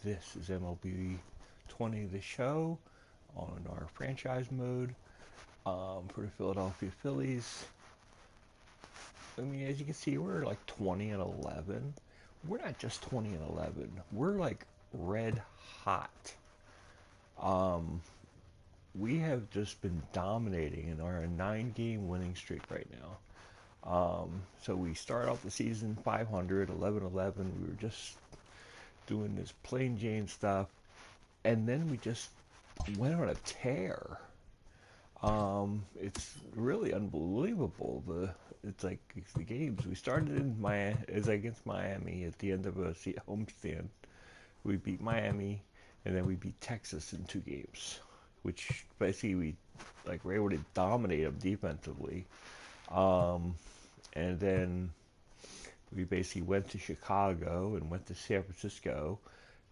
This is MLB 20, the show, on our franchise mode for the Philadelphia Phillies. I mean, as you can see, we're like 20 and 11. We're not just 20 and 11. We're like red hot. Um, we have just been dominating in our 9-game winning streak right now. So we start off the season 500, 11-11. We were just doing this plain Jane stuff, and then we just went on a tear. It's really unbelievable. It's the games we started in Miami is against Miami at the end of a homestand. We beat Miami, and then we beat Texas in 2 games, which basically we were able to dominate them defensively. Um, and then we basically went to Chicago and went to San Francisco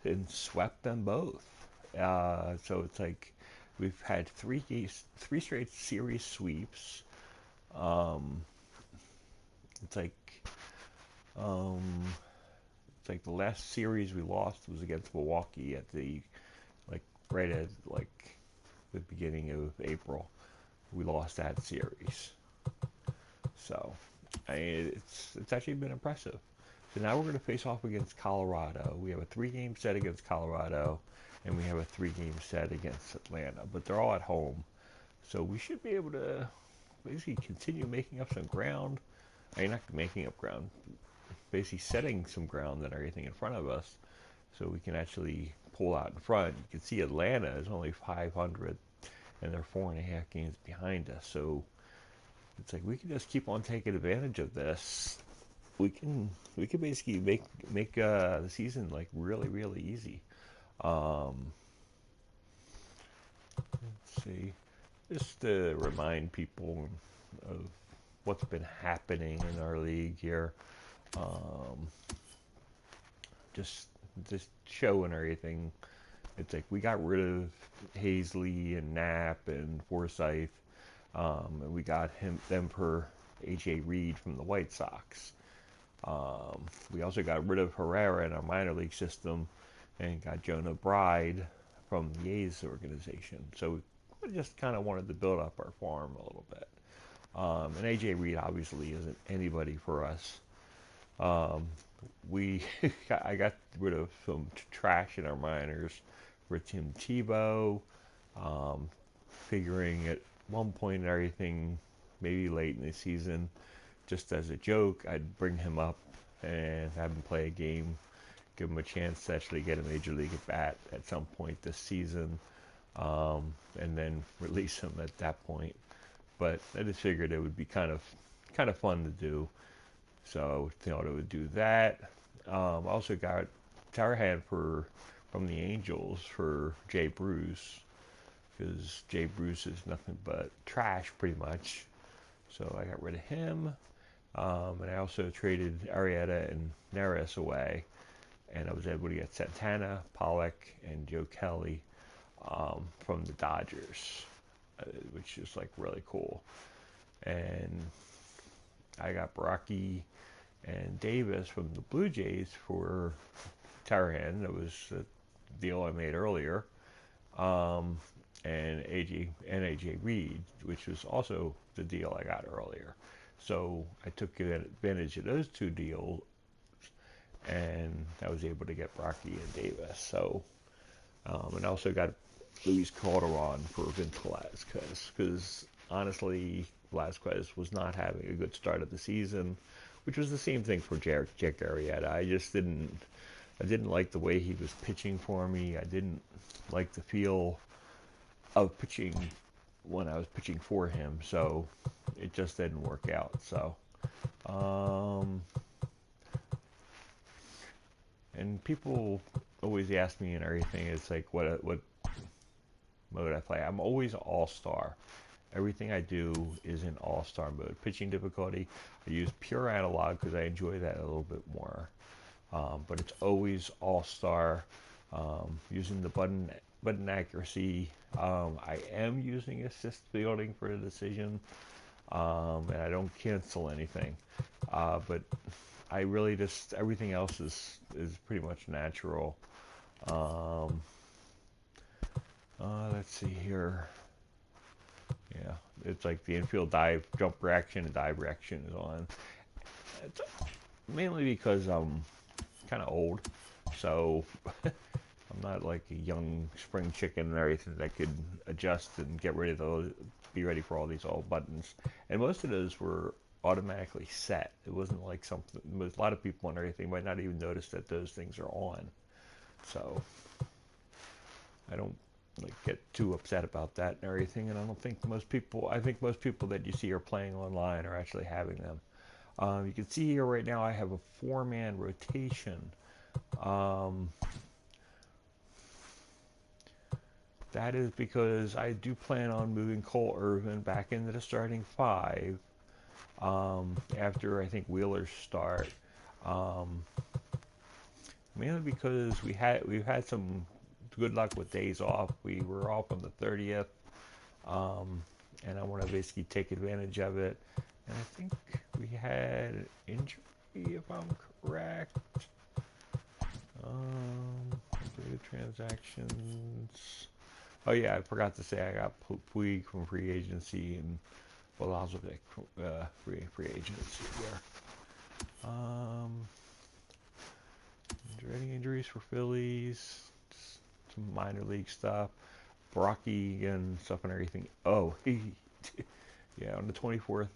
and swept them both. So it's like we've had three straight series sweeps. Um, it's like um, it's like the last series we lost was against Milwaukee at the like right at like the beginning of April. We lost that series. So it's actually been impressive. So now we're going to face off against Colorado. We have a 3-game set against Colorado, and we have a 3-game set against Atlanta. But they're all at home, so we should be able to basically continue making up some ground. I mean, not making up ground, basically setting some ground and everything in front of us, so we can actually pull out in front. You can see Atlanta is only 500, and they're 4.5 games behind us. So it's like we can just keep on taking advantage of this. We can basically make the season like really easy. Um, let's see, just to remind people of what's been happening in our league here. Um, just showing everything. It's like we got rid of Hazley and Knapp and Forsythe, and we got them for AJ Reed from the White Sox. We also got rid of Herrera in our minor league system and got Jonah Bride from the A's organization. So we just kind of wanted to build up our farm a little bit. And AJ Reed obviously isn't anybody for us. Um, we I got rid of some trash in our minors for Tim Tebow, um, figuring at one point and everything, maybe late in the season, just as a joke, I'd bring him up and have him play a game, give him a chance to actually get a major league at bat at some point this season, and then release him at that point. But I just figured it would be kind of fun to do, so I thought it would do that. I also got Tarhan from the Angels for Jay Bruce, because Jay Bruce is nothing but trash pretty much. So I got rid of him. And I also traded Arrieta and Neris away, and I was able to get Santana, Pollock, and Joe Kelly from the Dodgers, which is like really cool. And I got Rocky and Davis from the Blue Jays for Tarhan. That was the deal I made earlier. Um, and AJ Reed, which was also the deal I got earlier. So I took advantage of those 2 deals, and I was able to get Rocky and Davis. So, and I also got Luis Calderon for Vince Velasquez, because honestly, Velasquez was not having a good start of the season, which was the same thing for Jack Arrieta. I didn't like the way he was pitching for me. I didn't like the feel of pitching when I was pitching for him, so it just didn't work out. So, and people always ask me and everything. It's like, what mode I play? I'm always all star. Everything I do is in all star mode. Pitching difficulty, I use pure analog because I enjoy that a little bit more. But it's always all star. Using the button accuracy. I am using assist fielding for the decision, and I don't cancel anything. But I really just everything else is pretty much natural. Um, let's see here. Yeah, it's like the infield dive, jump reaction, and dive reaction is on. It's mainly because I'm kind of old, so I'm not like a young spring chicken and everything that could adjust and get rid of those, be ready for all these old buttons. And most of those were automatically set. It wasn't like something. A lot of people and everything might not even notice that those things are on. So I don't like get too upset about that and everything. And I don't think most people. I think most people that you see are playing online are actually having them. You can see here right now I have a 4-man rotation. Um, that is because I do plan on moving Cole Irvin back into the starting 5 after I think Wheeler's start. Um, Mainly because we've had some good luck with days off. We were off on the 30th, and I want to basically take advantage of it. And I think we had an injury, if I'm correct. Updated transactions. Oh yeah, I forgot to say I got Puig from free agency and Balazovic from free agency there. Any injuries for Phillies? Just some minor league stuff. Rocky and stuff and everything. Oh, yeah, on the 24th,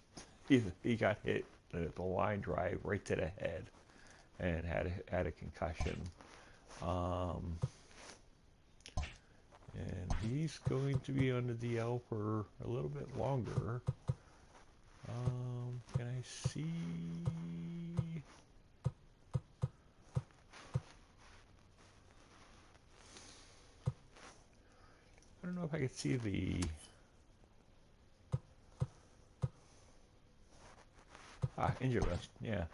he got hit at the line drive right to the head and had a concussion. And he's going to be on the DL for a little bit longer. Can I see? I don't know if I could see the... injury list, yeah.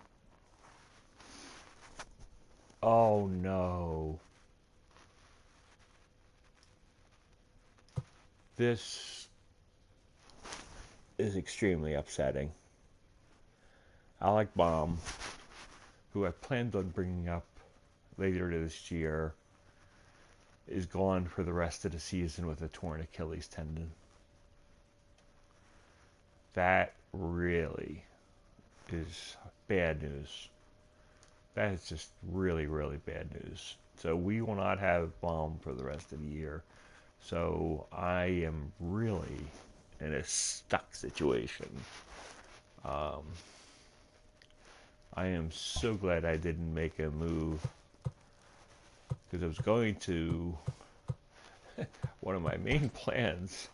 Oh no. This is extremely upsetting. Alec Baum, who I planned on bringing up later this year, is gone for the rest of the season with a torn Achilles tendon. That really is bad news. That is just really, really bad news. So we will not have Baum for the rest of the year. So I am really in a stuck situation. I am so glad I didn't make a move because I was going to. One of my main plans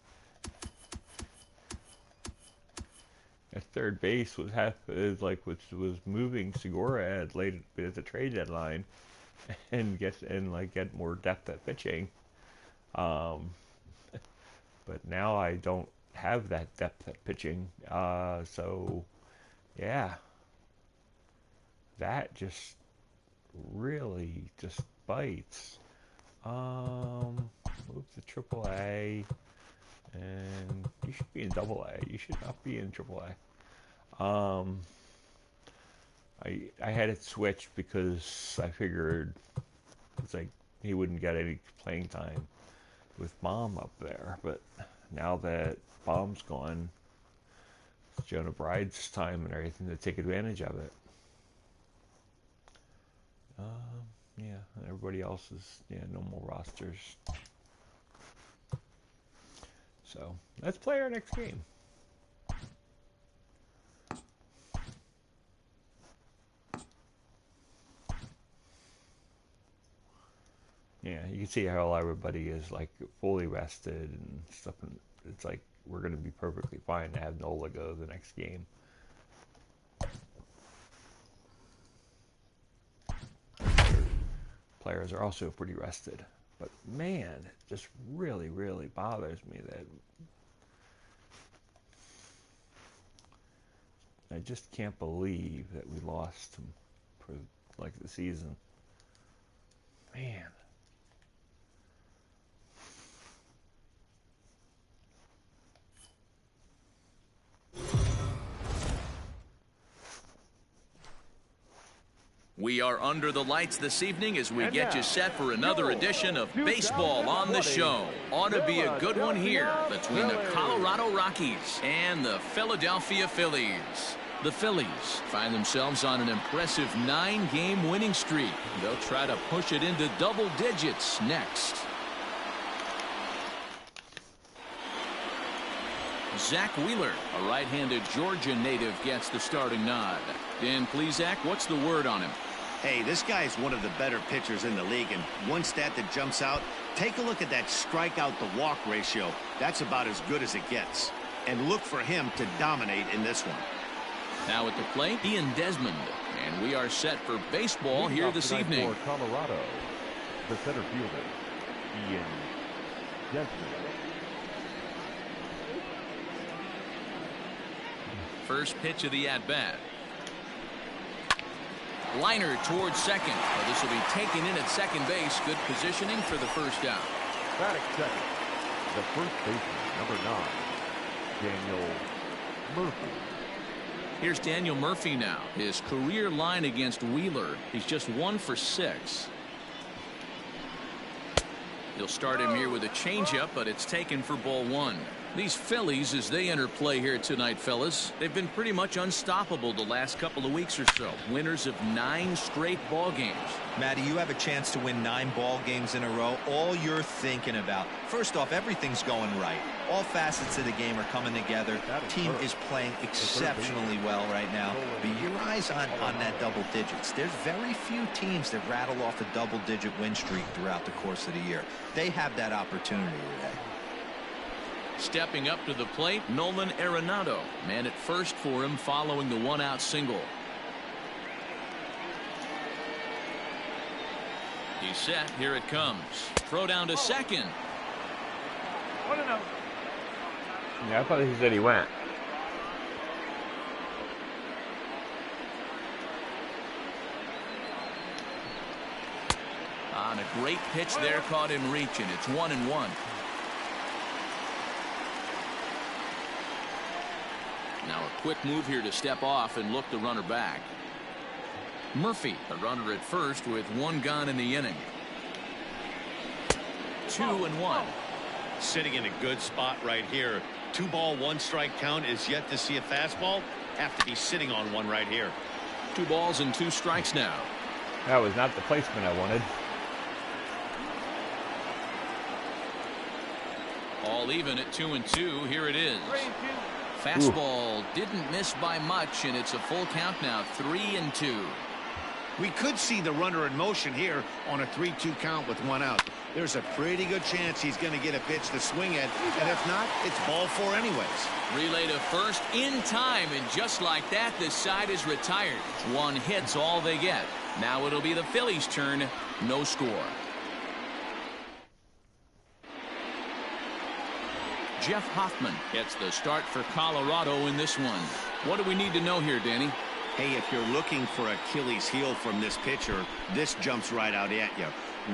at third base was was moving Segura at the trade deadline and get more depth at pitching. But now I don't have that depth at pitching. So yeah, that just really just bites. Move to AAA, and you should be in AA. You should not be in AAA. I had it switched because I figured it's like he wouldn't get any playing time with Baum up there. But now that Baum's gone, it's Jonah Bride's time and everything to take advantage of it. Yeah, everybody else is no more rosters. So let's play our next game. Yeah, you can see how everybody is like fully rested and stuff. And it's like we're going to be perfectly fine to have Nola go the next game. Players are also pretty rested. But man, it just really, really bothers me that I just can't believe that we lost him for like the season. Man. We are under the lights this evening as we get you set for another edition of Baseball on the Show. Ought to be a good one here between the Colorado Rockies and the Philadelphia Phillies. The Phillies find themselves on an impressive 9-game winning streak. They'll try to push it into double digits next. Zach Wheeler, a right-handed Georgia native, gets the starting nod. Dan Plesac, what's the word on him? Hey, this guy's one of the better pitchers in the league, and one stat that jumps out, take a look at that strikeout to walk ratio. That's about as good as it gets. And look for him to dominate in this one. Now at the plate, Ian Desmond, and we are set for baseball here this evening. For Colorado, the center fielder, Ian Desmond. First pitch of the at-bat. Liner towards second. Well, this will be taken in at second base. Good positioning for the first out. Batting second, the first baseman, number 9, Daniel Murphy. Here's Daniel Murphy now. His career line against Wheeler. He's just 1 for 6. He'll start him here with a changeup, but it's taken for ball 1. These Phillies, as they enter play here tonight, fellas, they've been pretty much unstoppable the last couple of weeks or so. Winners of 9 straight ball games. Matty, you have a chance to win 9 ball games in a row. All you're thinking about, first off, everything's going right. All facets of the game are coming together. Team is playing exceptionally well right now. But your eyes on that double digits. There's very few teams that rattle off a double-digit win streak throughout the course of the year. They have that opportunity today. Stepping up to the plate, Nolan Arenado. Man at first for him following the 1-out single. He's set. Here it comes. Throw down to second. Yeah, I thought he said he went. On a great pitch there, caught him reaching. It's 1-1. Now a quick move here to step off and look the runner back. Murphy, the runner at first with 1 gone in the inning. 2-1. Sitting in a good spot right here. 2 ball, 1 strike count is yet to see a fastball. Have to be sitting on one right here. 2 balls and 2 strikes now. That was not the placement I wanted. All even at 2-2. Here it is. Fastball didn't miss by much, and it's a full count now. 3-2. We could see the runner in motion here on a 3-2 count with 1 out. There's a pretty good chance he's going to get a pitch to swing at, and if not, it's ball 4 anyways. Relay to first in time, and just like that, this side is retired. 1 hit's all they get. Now it'll be the Phillies' turn. No score. Jeff Hoffman gets the start for Colorado in this one. What do we need to know here, Danny? Hey, if you're looking for Achilles heel from this pitcher, this jumps right out at you.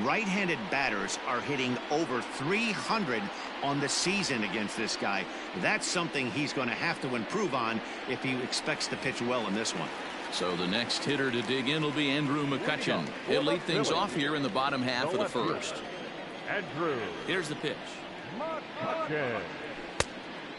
Right-handed batters are hitting over 300 on the season against this guy. That's something he's going to have to improve on if he expects to pitch well in this one. So the next hitter to dig in will be Andrew McCutchen. He'll lead things off here in the bottom half of the first. Andrew. Here's the pitch. McCutchen.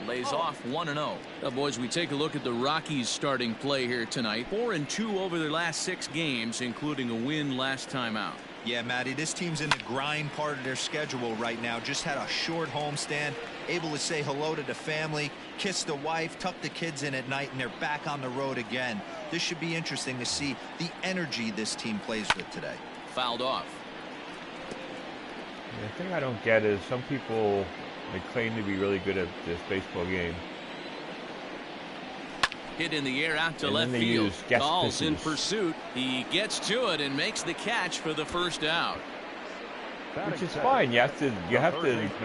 Lays off 1-0. Now, boys, we take a look at the Rockies starting play here tonight. 4-2 over their last 6 games, including a win last time out. Yeah, Matty, this team's in the grind part of their schedule right now. Just had a short homestand, able to say hello to the family, kiss the wife, tuck the kids in at night, and they're back on the road again. This should be interesting to see the energy this team plays with today. Fouled off. The thing I don't get is some people, they claim to be really good at this baseball game. Hit in the air out to And left then they field. use guess Gall's in pitches. pursuit. He gets to it and makes the catch for the first out. Which is fine. You have to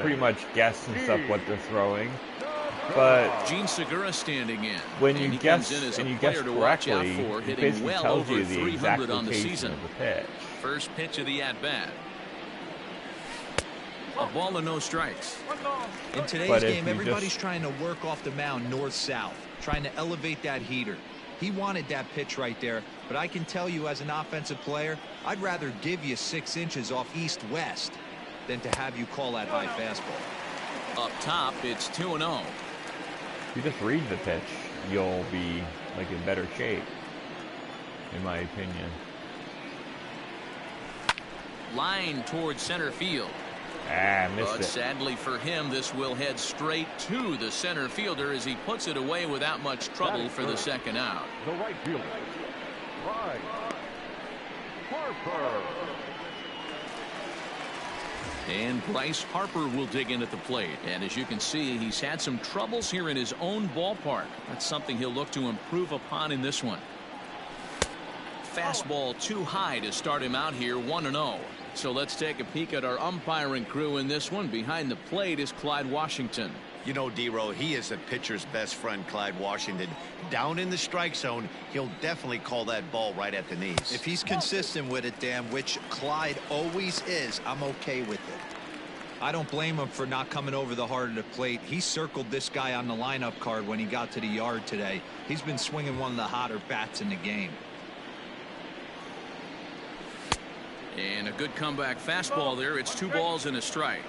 pretty much guess and stuff what they're throwing. But Gene Segura standing in. when and you he guess comes in as a and you player guess to watch out correctly, for, it hitting basically well tells over you the exact 300 on the location season. of the pitch. First pitch of the at-bat. A ball and no strikes. In today's But if game, you everybody's just- trying to work off the mound north-south, trying to elevate that heater. He wanted that pitch right there, but I can tell you as an offensive player, I'd rather give you 6 inches off east-west than to have you call that high fastball. Up top, it's 2-0. If you just read the pitch, you'll be like in better shape, in my opinion. Line towards center field. Missed But it. sadly for him, this will head straight to the center fielder as he puts it away without much trouble for the second out. The right fielder, Bryce Harper. And Bryce Harper will dig in at the plate. And as you can see, he's had some troubles here in his own ballpark. That's something he'll look to improve upon in this one. Fastball too high to start him out here, 1-0. So let's take a peek at our umpiring crew in this one. Behind the plate is Clyde Washington. You know, D-Row, he is a pitcher's best friend, Clyde Washington. Down in the strike zone, he'll definitely call that ball right at the knees. If he's consistent with it, Dan, which Clyde always is, I'm okay with it. I don't blame him for not coming over the heart of the plate. He circled this guy on the lineup card when he got to the yard today. He's been swinging one of the hotter bats in the game. And a good comeback fastball there. It's 2 balls and a strike.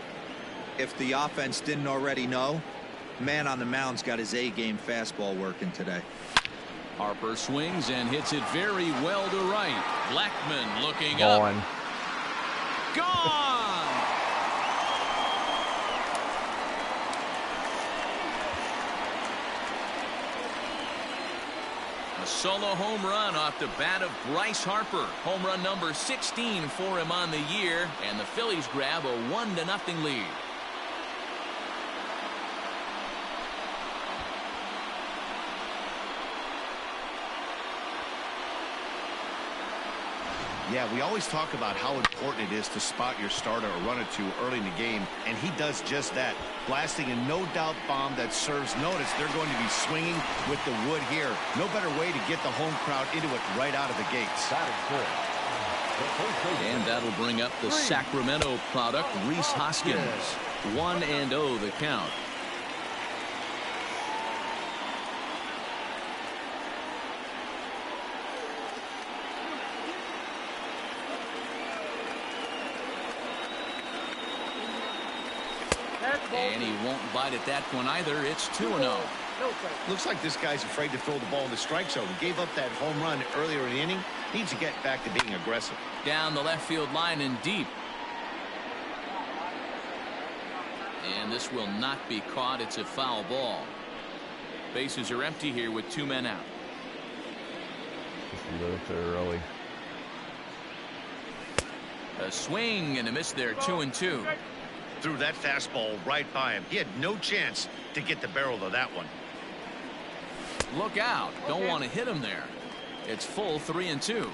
If the offense didn't already know, man on the mound's got his A-game fastball working today. Harper swings and hits it very well to right. Blackman looking Gone. up. Gone! A solo home run off the bat of Bryce Harper. Home run number 16 for him on the year, and the Phillies grab a 1-0 lead. Yeah, we always talk about how important it is to spot your starter or run it to early in the game, and he does just that, blasting a no-doubt bomb that serves notice. They're going to be swinging with the wood here. No better way to get the home crowd into it right out of the gates. And that'll bring up the Sacramento product, Rhys Hoskins. 1-0 the count. And he won't bite at that one either. It's 2-0. Looks like this guy's afraid to throw the ball in the strike zone. He gave up that home run earlier in the inning. Needs to get back to being aggressive. Down the left field line and deep. And this will not be caught. It's a foul ball. Bases are empty here with 2 men out. Just a little too early. A swing and a miss there. 2-2. Threw that fastball right by him. He had no chance to get the barrel of that one. Look out. Don't want to hit him there. It's full 3-2.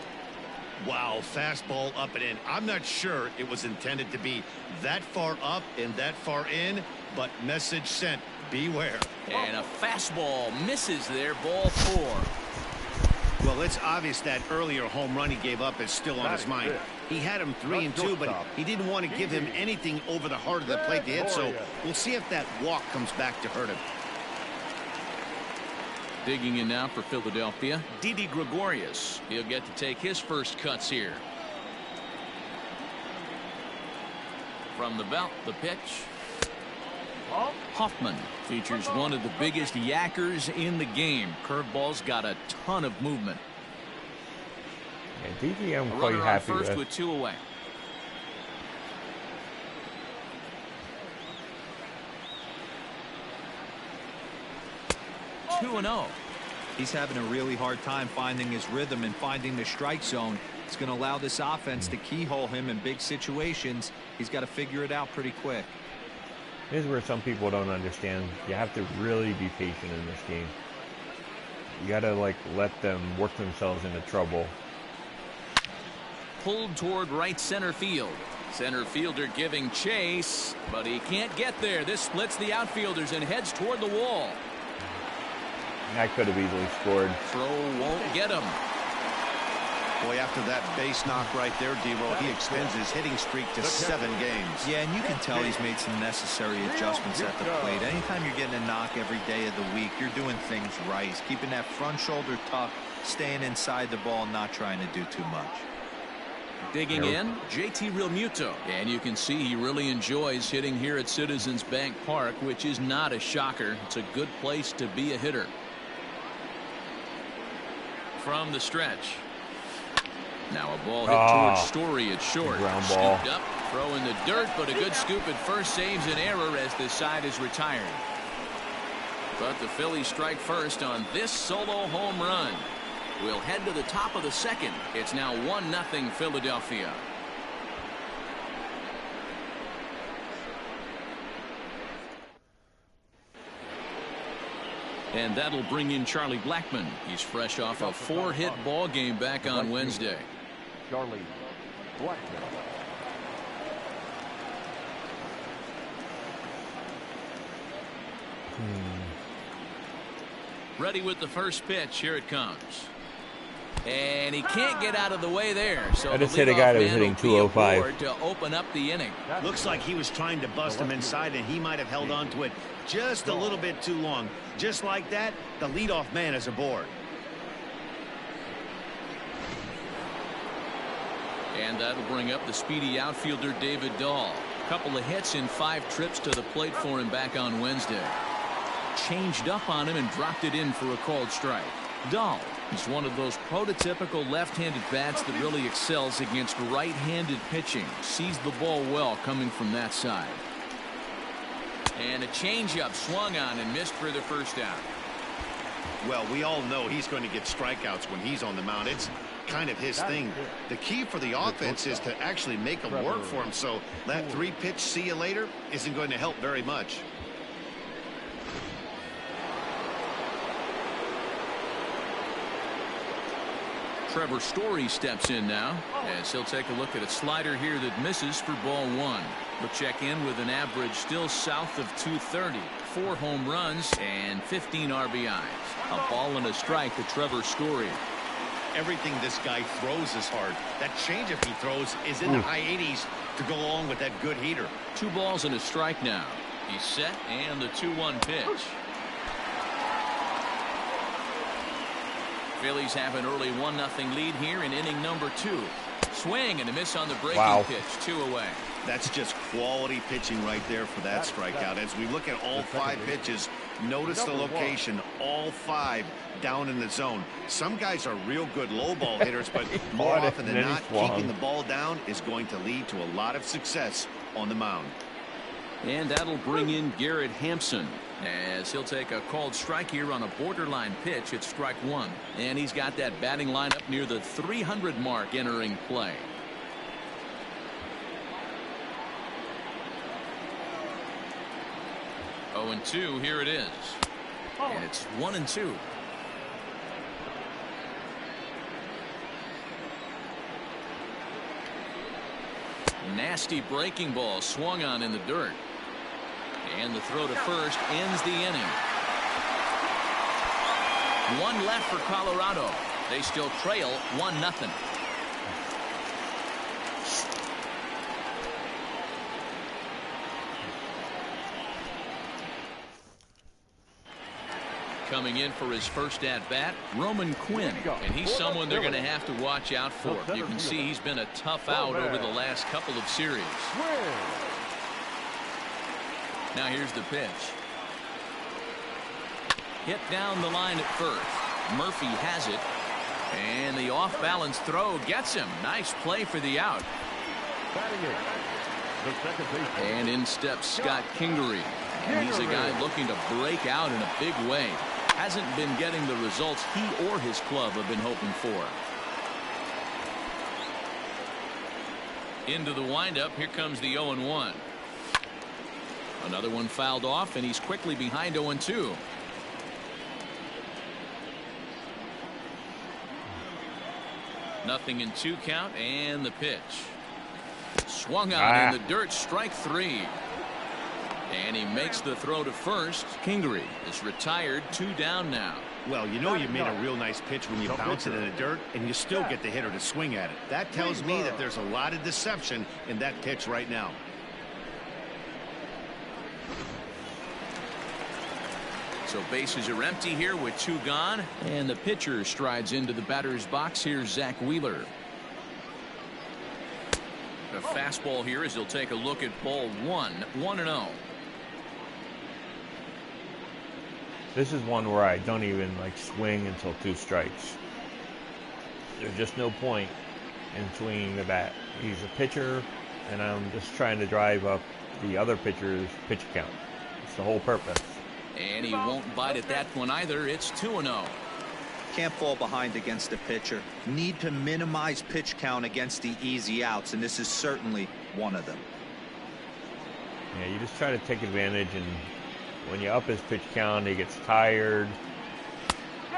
Wow, fastball up and in. I'm not sure it was intended to be that far up and that far in, but message sent. Beware. And a fastball misses there. Ball 4. Well, it's obvious that earlier home run he gave up is still on his mind. He had him 3-2, but he didn't want to give him anything over the heart of the plate to hit, so we'll see if that walk comes back to hurt him. Digging in now for Philadelphia, Didi Gregorius. He'll get to take his first cuts here. From the belt, the pitch. Hoffman features one of the biggest yackers in the game. Curveball's got a ton of movement. Yeah, DG I'm A quite runner on happy first with. with 2 away. Two and 0. He's having a really hard time finding his rhythm and finding the strike zone. It's going to allow this offense to keyhole him in big situations. He's got to figure it out pretty quick. This is where some people don't understand. You have to really be patient in this game. You got to let them work themselves into trouble. Pulled toward right center field. Center fielder giving chase, but he can't get there. This splits the outfielders and heads toward the wall. That could have easily scored. Throw won't get him. Boy, after that base knock right there, D-Roll, he extends his hitting streak to 7 games. Yeah, and you can tell he's made some necessary adjustments at the plate. Anytime you're getting a knock every day of the week, you're doing things right. He's keeping that front shoulder tucked, staying inside the ball, not trying to do too much. Digging in, JT Realmuto. And you can see he really enjoys hitting here at Citizens Bank Park, which is not a shocker. It's a good place to be a hitter. From the stretch. Now a ball hit towards Story at short. Ground ball. Scooped up, throw in the dirt, but a good scoop at first saves an error as the side is retired. But the Phillies strike first on this solo home run. We'll head to the top of the second. It's now 1-0 Philadelphia. And that'll bring in Charlie Blackmon. He's fresh off a 4-hit ball game back on Wednesday. Charlie Blackmon. Ready with the first pitch. Here it comes. And he can't get out of the way there. So I just hit a guy that was hitting 205. To open up the inning. Looks like he was trying to bust him inside, and he might have held on to it just a little bit too long. Just like that, the leadoff man is aboard. And that'll bring up the speedy outfielder David Dahl. Couple of hits in 5 trips to the plate for him back on Wednesday. Changed up on him and dropped it in for a called strike. Dahl is one of those prototypical left-handed bats that really excels against right-handed pitching. Sees the ball well coming from that side. And a changeup swung on and missed for the first out. Well, we all know he's going to get strikeouts when he's on the mound. It's kind of his thing. The key for the offense is to actually make them work for him, so that 3-pitch see you later isn't going to help very much. Trevor Story steps in now as he'll take a look at a slider here that misses for ball 1. We'll check in with an average still south of 230, 4 home runs and 15 RBIs. A ball and a strike to Trevor Story. Everything this guy throws is hard. That changeup he throws is in the high 80s to go along with that good heater. 2 balls and a strike now. He's set and the 2-1 pitch. Phillies have an early 1-0 lead here in inning number 2. Swing and a miss on the breaking pitch. 2 away. That's just quality pitching right there for that strikeout. As we look at all 5 pitches, notice the location, all 5 down in the zone. Some guys are real good low ball hitters, but more often than not, keeping the ball down is going to lead to a lot of success on the mound. And that'll bring in Garrett Hampson as he'll take a called strike here on a borderline pitch at strike 1. And he's got that batting lineup near the 300 mark entering play. Oh, and 2, here it is. And it's 1-2. Nasty breaking ball swung on in the dirt. And the throw to first ends the inning. 1 left for Colorado. They still trail 1-0. Coming in for his first at-bat, Roman Quinn. And he's someone they're going to have to watch out for. You can see he's been a tough out over the last couple of series. Now here's the pitch. Hit down the line at first. Murphy has it. And the off-balance throw gets him. Nice play for the out. And in steps Scott Kingery. And he's a guy looking to break out in a big way. Hasn't been getting the results he or his club have been hoping for. Into the windup. Here comes the 0-1. Another one fouled off, and he's quickly behind 0-2. Nothing in 2 count, and the pitch. Swung on in the dirt, strike 3. And he makes the throw to first. Kingery is retired, 2 down now. Well, you know you made a real nice pitch when you bounce it in the dirt and you still get the hitter to swing at it. That tells me that there's a lot of deception in that pitch right now. So bases are empty here with 2 gone, and the pitcher strides into the batter's box. Here's Zach Wheeler. A fastball here as he'll take a look at ball 1, 1-0. This is one where I don't even like swing until 2 strikes. There's just no point in swinging the bat. He's a pitcher, and I'm just trying to drive up the other pitcher's pitch count. It's the whole purpose. And he won't bite at that one either. It's 2-0. Can't fall behind against a pitcher. Need to minimize pitch count against the easy outs, and this is certainly one of them. Yeah, you just try to take advantage, and when you up his pitch count, he gets tired.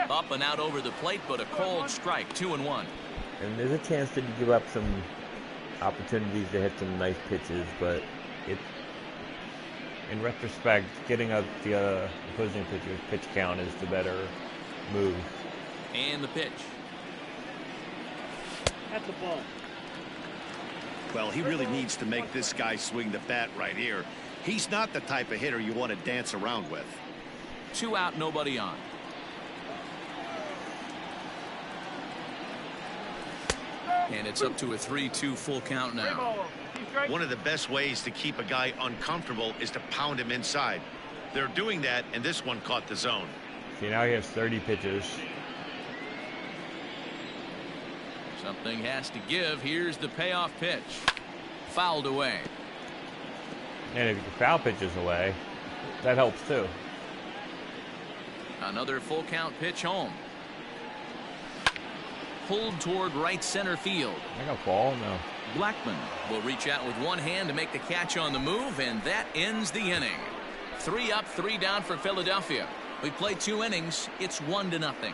Up and out over the plate, but a called strike, 2-1. And there's a chance that you give up some opportunities to hit some nice pitches, but in retrospect, getting up the opposing pitcher's pitch count is the better move. And the pitch. At the ball. Well, he really needs to make this guy swing the bat right here. He's not the type of hitter you want to dance around with. 2 out, nobody on. And it's up to a 3-2 full count now. One of the best ways to keep a guy uncomfortable is to pound him inside. They're doing that, and this one caught the zone. See, now he has 30 pitches. Something has to give. Here's the payoff pitch. Fouled away. And if you can foul pitches away, that helps too. Another full count pitch home. Pulled toward right center field. I got a ball? No. Blackman will reach out with one hand to make the catch on the move, and that ends the inning. 3 up, 3 down for Philadelphia. We played 2 innings. It's 1-0.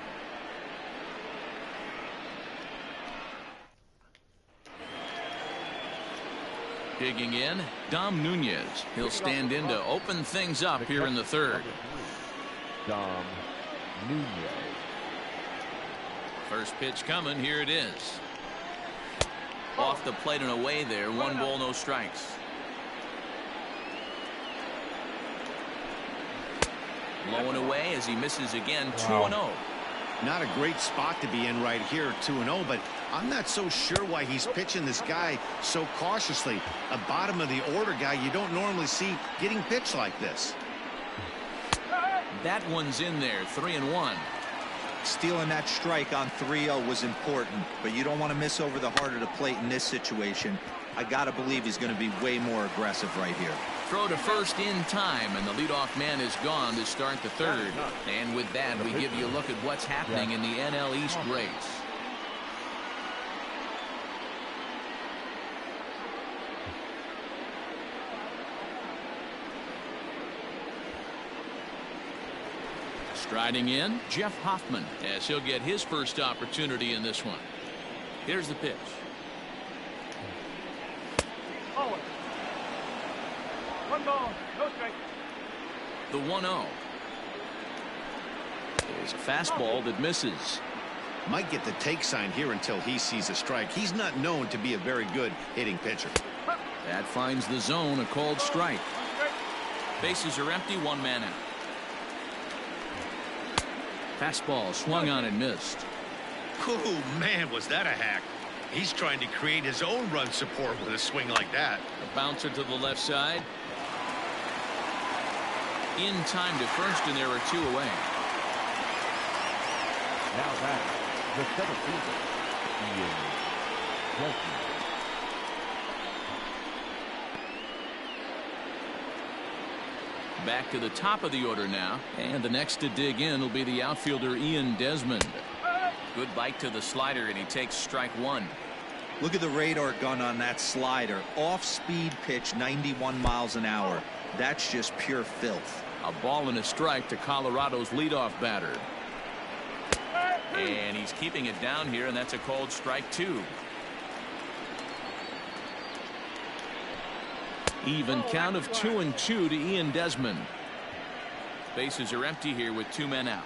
Digging in, Dom Nunez. He'll stand in to open things up here in the 3rd. Dom Nunez. First pitch coming. Here it is. Off the plate and away there. 1 ball, no strikes. Low and away as he misses again. 2-0. Not a great spot to be in right here, 2-0, but I'm not so sure why he's pitching this guy so cautiously. A bottom of the order guy you don't normally see getting pitched like this. That one's in there. 3-1. Stealing that strike on 3-0 was important, but you don't want to miss over the heart of the plate in this situation. I got to believe he's going to be way more aggressive right here. Throw to first in time, and the leadoff man is gone to start the 3rd. And with that, we give you a look at what's happening in the NL East race. Striding in, Jeff Hoffman, as he'll get his first opportunity in this one. Here's the pitch. Oh. 1 ball, no strike. The 1-0. There's a fastball that misses. Might get the take sign here until he sees a strike. He's not known to be a very good hitting pitcher. That finds the zone, a called strike. Bases are empty, 1 man out. Fastball swung on and missed. Oh, man, was that a hack. He's trying to create his own run support with a swing like that. A bouncer to the left side. In time to first, and there are 2 away. Now that the 7th Ian Desmond. Back to the top of the order now, and the next to dig in will be the outfielder Ian Desmond. Good bite to the slider, and he takes strike 1. Look at the radar gun on that slider. Off-speed pitch, 91 miles an hour. That's just pure filth. A ball and a strike to Colorado's leadoff batter. And he's keeping it down here, and that's a called strike 2. Even count of 2-2 to Ian Desmond. Bases are empty here with 2 men out.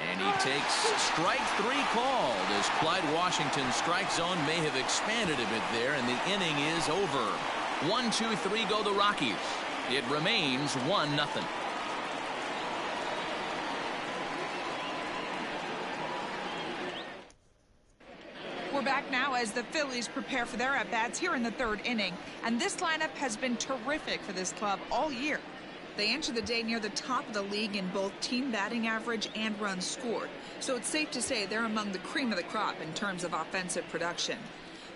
And he takes strike 3 called as Clyde Washington's strike zone may have expanded a bit there, and the inning is over. 1-2-3 go the Rockies. It remains 1-0. We're back now as the Phillies prepare for their at-bats here in the 3rd inning. And this lineup has been terrific for this club all year. They enter the day near the top of the league in both team batting average and runs scored. So it's safe to say they're among the cream of the crop in terms of offensive production.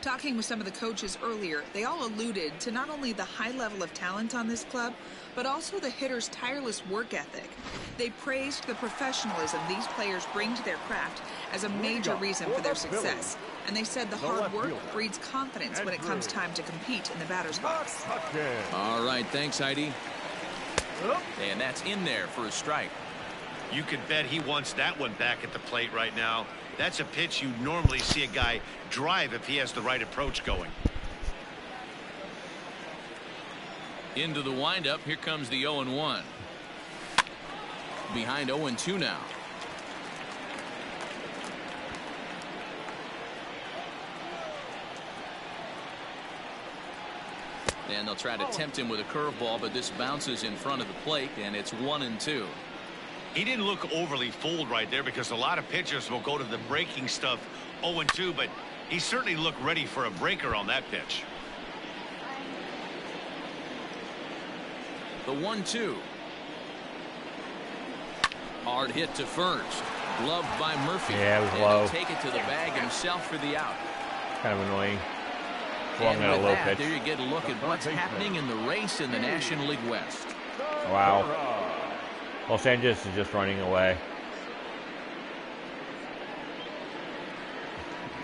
Talking with some of the coaches earlier, they all alluded to not only the high level of talent on this club, but also the hitters' tireless work ethic. They praised the professionalism these players bring to their craft as a major reason for their success. And they said the hard work breeds confidence when it comes time to compete in the batter's box. All right, thanks, Heidi. And that's in there for a strike. You can bet he wants that one back at the plate right now. That's a pitch you normally see a guy drive if he has the right approach going. Into the windup. Here comes the 0-1. Behind 0-2 now. And they'll try to tempt him with a curveball, but this bounces in front of the plate, and it's 1-2. He didn't look overly fooled right there because a lot of pitchers will go to the breaking stuff 0-2, but he certainly looked ready for a breaker on that pitch. The 1-2. Hard hit to first. Gloved by Murphy. Yeah, it was and low. he'll take it to the bag himself for the out. Kind of annoying. And At a with low that, pitch. there you get a look at what's happening in the race in the National League West. Wow. Los Angeles is just running away.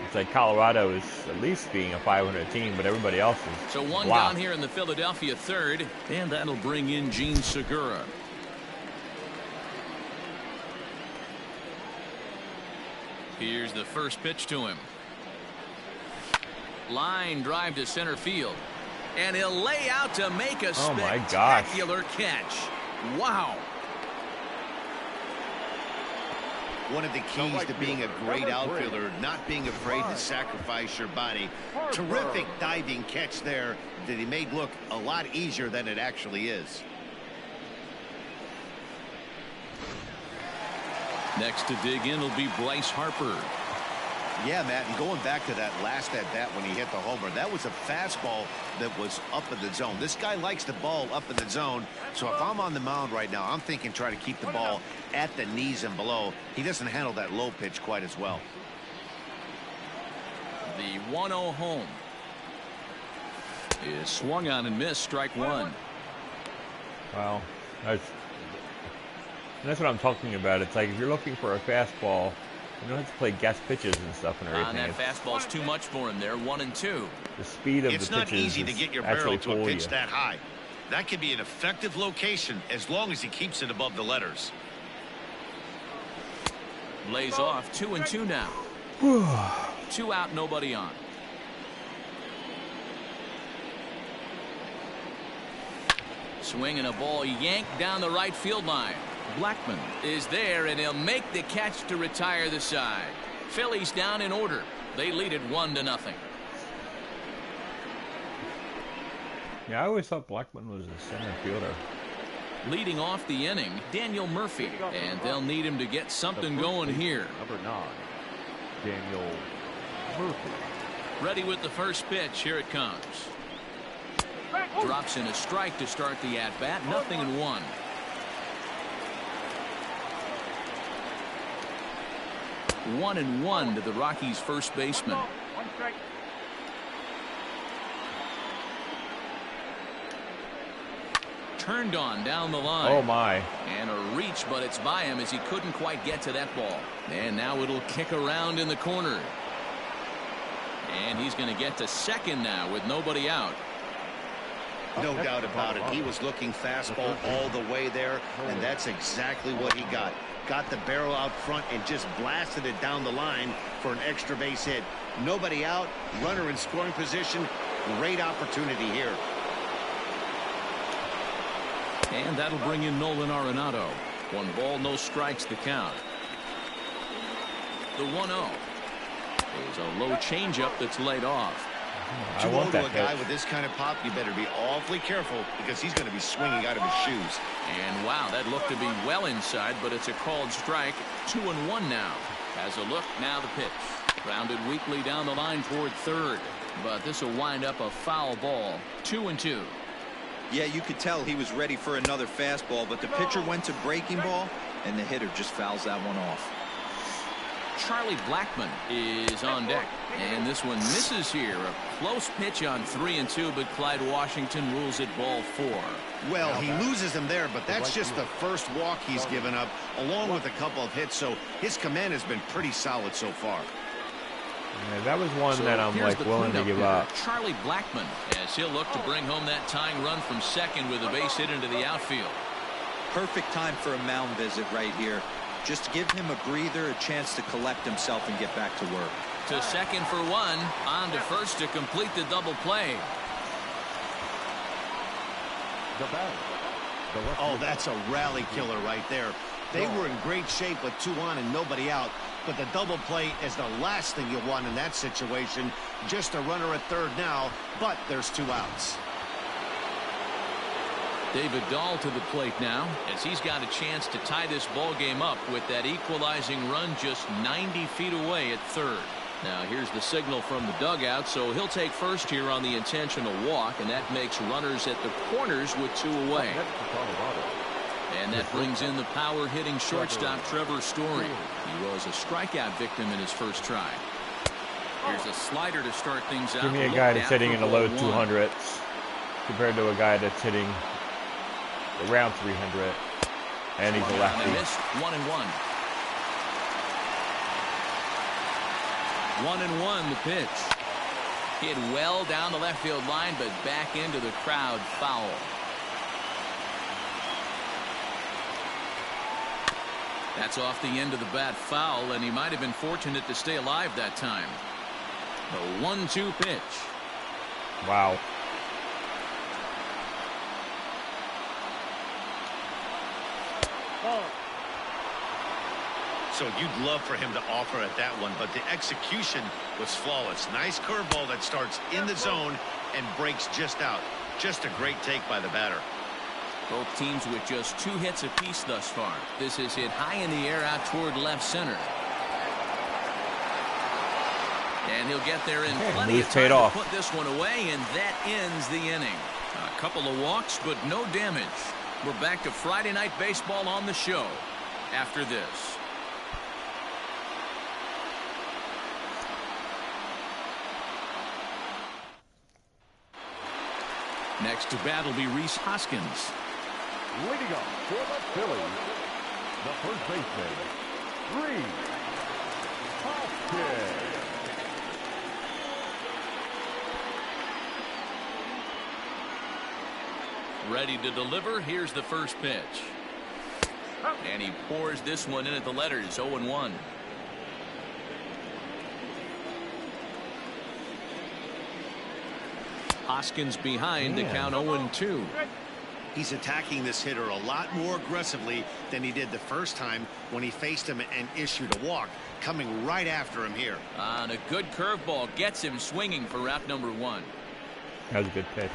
It's like Colorado is at least being a 500 team, but everybody else is. So one wow. down here in the Philadelphia 3rd, and that'll bring in Gene Segura. Here's the first pitch to him. Line drive to center field, and he'll lay out to make a spectacular catch. Wow. One of the keys to being a great outfielder, not being afraid to sacrifice your body. Terrific diving catch there that he made look a lot easier than it actually is. Next to dig in will be Bryce Harper. Yeah, Matt, and going back to that last at bat when he hit the homer, that was a fastball that was up in the zone. This guy likes the ball up in the zone, so if I'm on the mound right now, I'm thinking try to keep the ball at the knees and below. He doesn't handle that low pitch quite as well. The 1-0 home is swung on and missed. Strike 1. Wow. That's what I'm talking about. It's like if you're looking for a fastball, you don't have to play guess pitches and stuff and everything. That fastball's too much for him there. 1-2. The speed of it's the pitches not easy to get your barrel to a pitch you. that high. That could be an effective location as long as he keeps it above the letters. Lays off. 2-2 now. 2 out, nobody on. Swinging a ball yanked down the right field line. Blackman is there, and he'll make the catch to retire the side. Phillies down in order. They lead it 1-0. Yeah, I always thought Blackman was a center fielder. Leading off the inning, Daniel Murphy, and they'll need him to get something going here. Number 9, Daniel Murphy. Ready with the first pitch. Here it comes. Drops in a strike to start the at-bat. 0-1. One and 1 to the Rockies' first baseman. Turned on down the line. Oh my. And a reach, but it's by him as he couldn't quite get to that ball. And now it'll kick around in the corner. And he's going to get to second now with nobody out. No doubt about it. He was looking fastball all the way there, and that's exactly what he got. Got the barrel out front and just blasted it down the line for an extra base hit. Nobody out, runner in scoring position. Great opportunity here. And that'll bring in Nolan Arenado. 1 ball, no strikes, the count. The 1-0 is a low changeup that's laid off. To go to a guy with this kind of pop, you better be awfully careful because he's going to be swinging out of his shoes. And wow, that looked to be well inside, but it's a called strike. 2-1 now. Has a look, now the pitch. Grounded weakly down the line toward third, but this will wind up a foul ball. 2-2. Yeah, you could tell he was ready for another fastball, but the pitcher went to breaking ball, and the hitter just fouls that one off. Charlie Blackmon is on deck, and this one misses here. A close pitch on 3-2, but Clyde Washington rules it ball 4. Well, he loses him there, but that's just the first walk he's given up, along with a couple of hits, so his command has been pretty solid so far. Yeah, that was one that I'm like willing to give up. Charlie Blackmon, as he'll look to bring home that tying run from second with a base hit into the outfield. Perfect time for a mound visit right here. Just to give him a breather, a chance to collect himself and get back to work. To second for one, on to first to complete the double play. Oh, that's a rally killer right there. They were in great shape with 2 on and nobody out, but the double play is the last thing you want in that situation. Just a runner at third now, but there's 2 outs. David Dahl to the plate now, as he's got a chance to tie this ball game up with that equalizing run just 90 feet away at third. Now here's the signal from the dugout, so he'll take first here on the intentional walk, and that makes runners at the corners with 2 away. And that brings in the power hitting shortstop Trevor Story. He was a strikeout victim in his first try. Here's a slider to start things out. Give me a guy that's hitting in the low 200s compared to a guy that's hitting around 300, and he's a lefty. 1-1. 1-1 the pitch. Hit well down the left field line, but back into the crowd, foul. That's off the end of the bat, foul, and he might have been fortunate to stay alive that time. The 1-2 pitch. Wow. So you'd love for him to offer at that one, but the execution was flawless. Nice curveball that starts in the zone and breaks just out. Just a great take by the batter. Both teams with just 2 hits apiece thus far. This is hit high in the air out toward left center. And he'll get there in plenty of time to put this one away, and that ends the inning. A couple of walks, but no damage. We're back to Friday Night Baseball on the show after this. Next to bat will be Rhys Hoskins. Leading up for the Phillies, the first baseman, Rhys Hoskins. Ready to deliver. Here's the first pitch. And he pours this one in at the letters. 0-1. Hoskins behind, the count 0-2. He's attacking this hitter a lot more aggressively than he did the first time when he faced him and issued a walk, coming right after him here. And a good curveball gets him swinging for out number 1. That was a good pitch.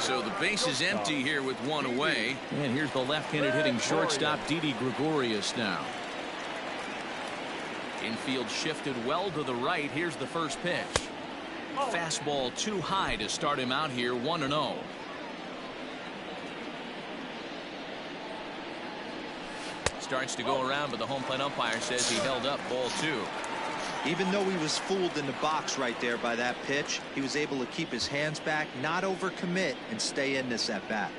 So the base is empty here with 1 away. And here's the left-handed hitting shortstop Didi Gregorius now. Infield shifted well to the right. Here's the first pitch. Fastball too high to start him out here. 1-0. Starts to go around, but the home plate umpire says he held up. Ball 2. Even though he was fooled in the box right there by that pitch, he was able to keep his hands back, not overcommit, and stay in this at bat.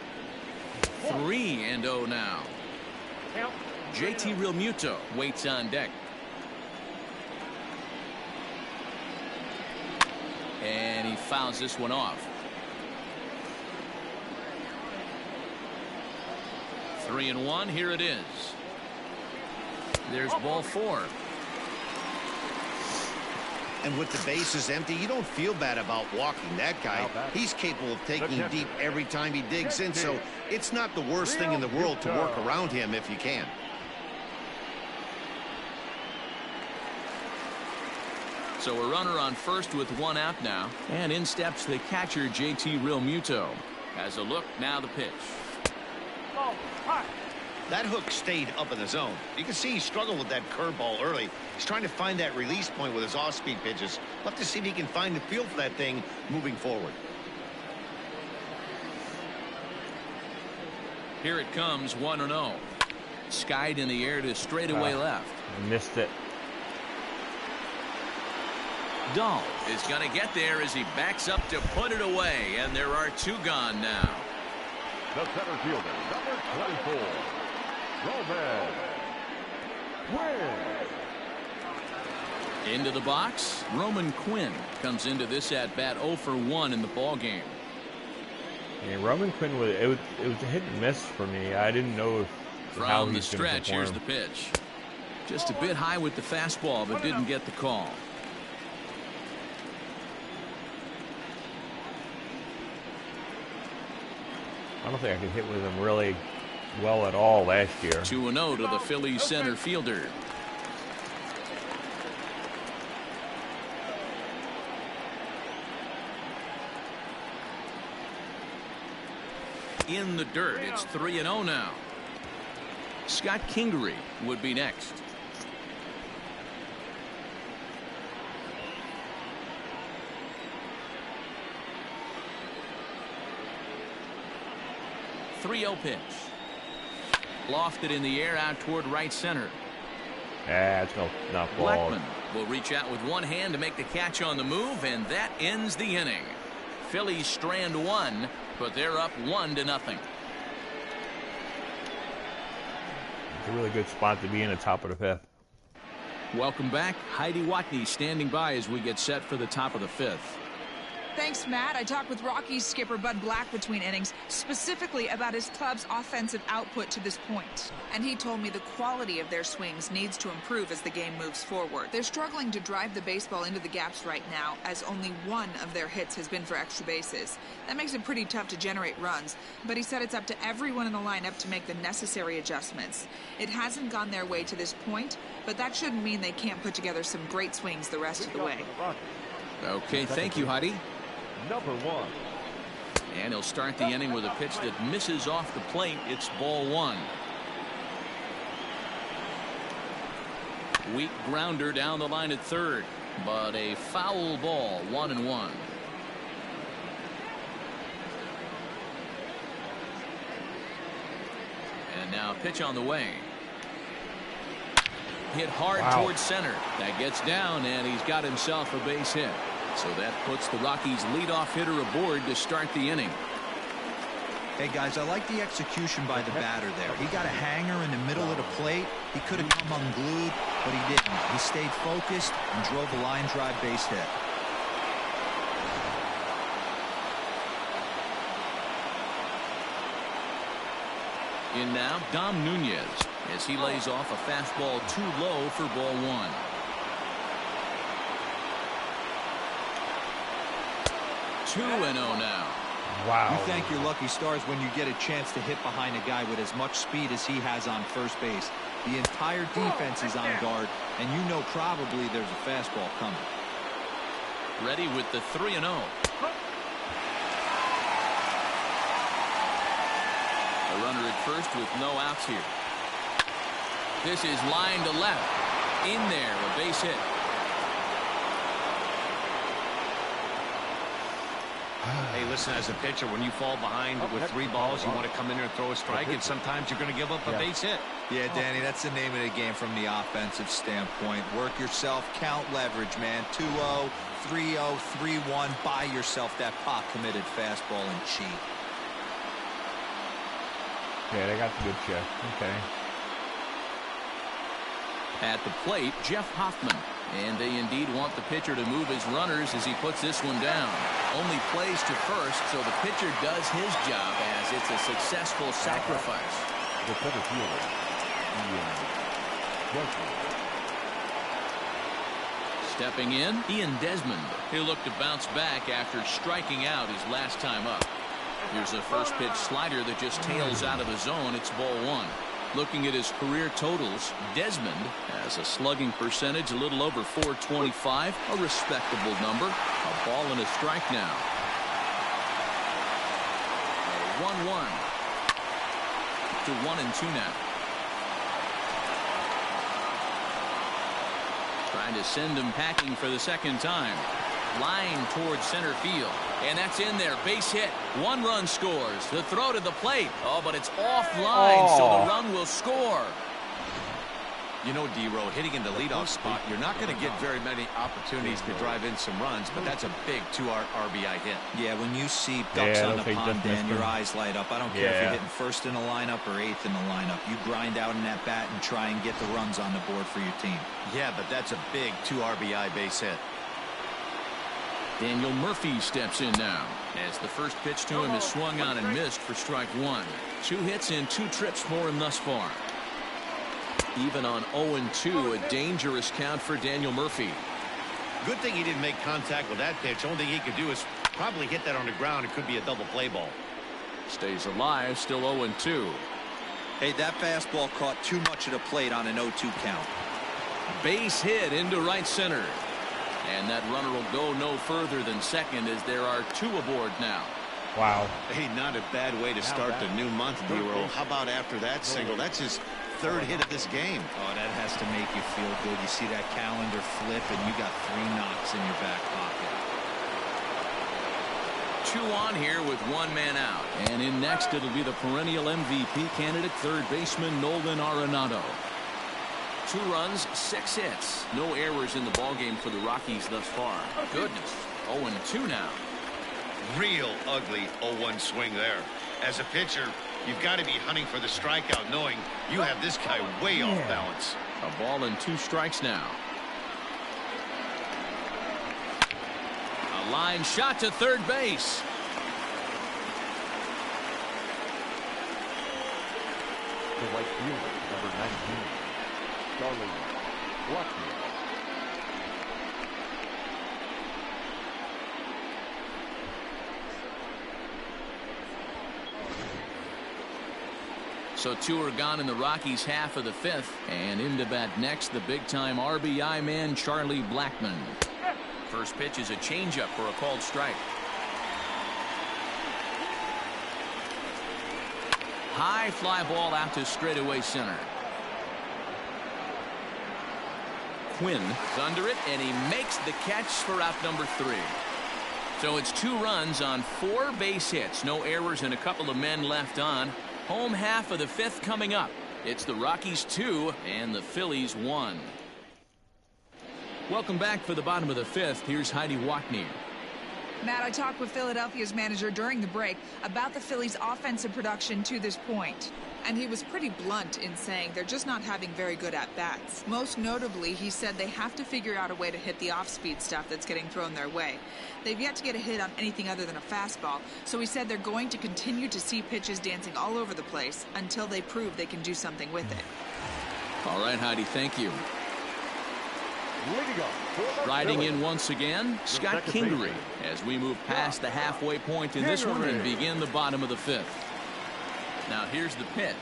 3-0 now. JT Realmuto waits on deck. And he fouls this one off. 3-1. Here it is. There's ball 4. And with the bases empty, you don't feel bad about walking that guy. He's capable of taking deep every time he digs in, so it's not the worst thing in the world to work around him if you can. So a runner on first with one out now. And in steps the catcher, JT Realmuto. Has a look, now the pitch. That hook stayed up in the zone. You can see he struggled with that curveball early. He's trying to find that release point with his off-speed pitches. We'll have to see if he can find the feel for that thing moving forward. Here it comes, 1-0. Skied in the air to straightaway left. Missed it. Dahl is going to get there as he backs up to put it away, and there are two gone now. The center fielder, number 24, Roman Quinn. Into the box, Roman Quinn comes into this at bat 0 for 1 in the ball game. Yeah, Roman Quinn was it was a hit and miss for me. I didn't know how From the he's going to stretch, here's perform. the pitch. Just a bit high with the fastball, but didn't get the call. I don't think I could hit with him really well at all last year. 2-0 to the Phillies center fielder. In the dirt, it's 3-0 now. Scott Kingery would be next. .30 pitch. Lofted in the air out toward right center. It's not ball. Blackman will reach out with one hand to make the catch on the move, and that ends the inning. Phillies strand one, but they're up 1-0. It's a really good spot to be in the top of the fifth. Welcome back. Heidi Watney standing by as we get set for the top of the fifth. Thanks, Matt. I talked with Rockies skipper Bud Black between innings, specifically about his club's offensive output to this point. And he told me the quality of their swings needs to improve as the game moves forward. They're struggling to drive the baseball into the gaps right now, as only one of their hits has been for extra bases. That makes it pretty tough to generate runs, but he said it's up to everyone in the lineup to make the necessary adjustments. It hasn't gone their way to this point, but that shouldn't mean they can't put together some great swings the rest of the way. Okay, thank you, Heidi. Number 1. And he'll start the inning with a pitch that misses off the plate. It's ball 1. Weak grounder down the line at third, but a foul ball, 1-1. And now pitch on the way. Hit hard towards center. That gets down, and he's got himself a base hit. So that puts the Rockies leadoff hitter aboard to start the inning. Hey, guys, I like the execution by the batter there. He got a hanger in the middle of the plate. He could have come unglued, but he didn't. He stayed focused and drove a line drive base hit. In now, Dom Nunez, as he lays off a fastball too low for ball 1. Two and 0 now. Wow. You thank your lucky stars when you get a chance to hit behind a guy with as much speed as he has on first base. The entire defense is on guard, and you know probably there's a fastball coming. Ready with the 3-0. A runner at first with no outs here. This is line to left. In there, a base hit. Hey, listen, as a pitcher, when you fall behind with 3 balls, you want to come in there and throw a strike, and sometimes you're going to give up a base hit. Yeah, Danny, that's the name of the game from the offensive standpoint. Work yourself, count leverage, man. 2-0, 3-0, 3-1. Buy yourself that pot-committed fastball and cheat. Yeah, they got the good check. Okay. At the plate, Jeff Hoffman. And they indeed want the pitcher to move his runners as he puts this one down. Only plays to first, so the pitcher does his job as it's a successful sacrifice. The center fielder, Ian. Stepping in, Ian Desmond. He'll look to bounce back after striking out his last time up. Here's a first pitch slider that just tails out of the zone. It's ball 1. Looking at his career totals, Desmond has a slugging percentage a little over .425, a respectable number. A ball and a strike now. 1-1 to 1-2 now. Trying to send him packing for the second time. Line towards center field. And that's in there. Base hit. 1 run scores. The throw to the plate. Oh, but it's offline, so the run will score. You know, D-Row, hitting in the leadoff spot, you're not going to get very many opportunities to drive in some runs, but that's a big 2 RBI hit. Yeah, when you see ducks on the pond, Dan, your eyes light up. I don't care if you're hitting first in the lineup or 8th in the lineup. You grind out in that bat and try and get the runs on the board for your team. Yeah, but that's a big 2 RBI base hit. Daniel Murphy steps in now as the first pitch to him is swung on and missed for strike 1. 2 hits and 2 trips for him thus far. Even on 0-2, a dangerous count for Daniel Murphy. Good thing he didn't make contact with that pitch. Only thing he could do is probably hit that on the ground. It could be a double play ball. Stays alive, still 0-2. Hey, that fastball caught too much of the plate on an 0-2 count. Base hit into right center. And that runner will go no further than second as there are 2 aboard now. Wow. Hey, not a bad way to start the new month, D-Roll. How about after that single? That's his 3rd hit of this game. Oh, that has to make you feel good. You see that calendar flip and you got 3 knocks in your back pocket. 2 on here with 1 man out. And in next it'll be the perennial MVP candidate, 3rd baseman Nolan Arenado. 2 runs, 6 hits. No errors in the ballgame for the Rockies thus far. Goodness. 0-2 now. Real ugly 0-1 swing there. As a pitcher, you've got to be hunting for the strikeout, knowing you have this guy way off balance. A ball and 2 strikes now. A line shot to third base. The right fielder, number 19, Charlie Rockies. So 2 are gone in the Rockies' half of the 5th. And into bat next, the big-time RBI man, Charlie Blackmon. First pitch is a changeup for a called strike. High fly ball out to straightaway center. Quinn is under it, and he makes the catch for out number 3. So it's 2 runs on 4 base hits. No errors and a couple of men left on. Home half of the 5th coming up. It's the Rockies 2 and the Phillies 1. Welcome back for the bottom of the 5th. Here's Heidi Watney. Matt, I talked with Philadelphia's manager during the break about the Phillies' offensive production to this point. And he was pretty blunt in saying they're just not having very good at-bats. Most notably, he said they have to figure out a way to hit the off-speed stuff that's getting thrown their way. They've yet to get a hit on anything other than a fastball, so he said they're going to continue to see pitches dancing all over the place until they prove they can do something with it. All right, Heidi, thank you. Riding in once again, Scott Kingery, as we move past the halfway point in this one and begin the bottom of the 5th. Now here's the pitch.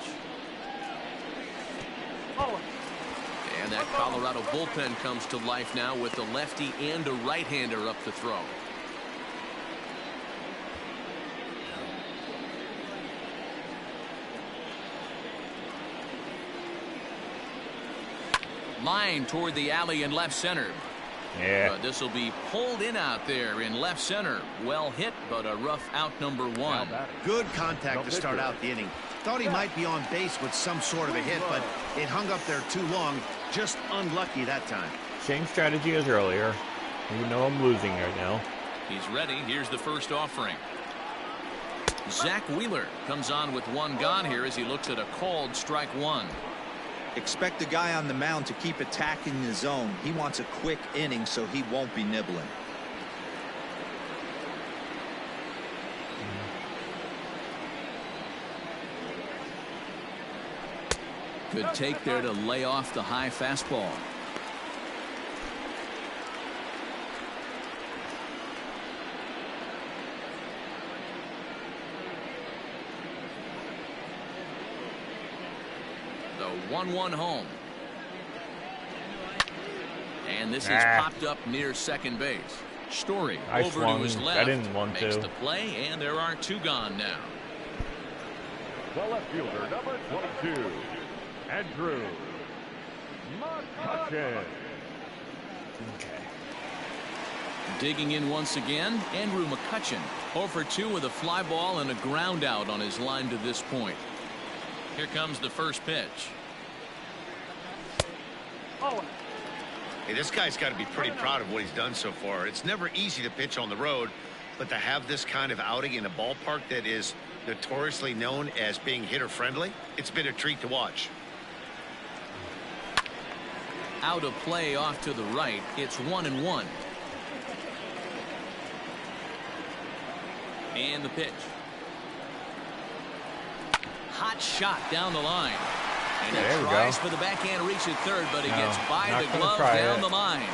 And that Colorado bullpen comes to life now with a lefty and a right-hander up to throw. Line toward the alley in left center. Yeah. This will be pulled in out there in left center. Well hit, but a rough out number 1. Good contact to start out the inning. Thought he might be on base with some sort of a hit, but it hung up there too long. Just unlucky that time. Same strategy as earlier, even though I'm losing right now. He's ready. Here's the first offering. Zach Wheeler comes on with 1 gone here as he looks at a called strike 1. Expect the guy on the mound to keep attacking the zone. He wants a quick inning, so he won't be nibbling. Good take there to lay off the high fastball. The 1-1 home. And this is popped up near second base. Story over to his left. I didn't want makes to. the play, and there are 2 gone now. The left fielder, number 22, Andrew McCutchen. Okay. Digging in once again, Andrew McCutchen. 0 for 2 with a fly ball and a ground out on his line to this point. Here comes the first pitch. Hey, this guy's got to be pretty proud of what he's done so far. It's never easy to pitch on the road, but to have this kind of outing in a ballpark that is notoriously known as being hitter-friendly, it's been a treat to watch. Out of play off to the right. It's 1-1. And the pitch. Hot shot down the line. And he tries for the backhand reach at third, but he gets by the glove down the line.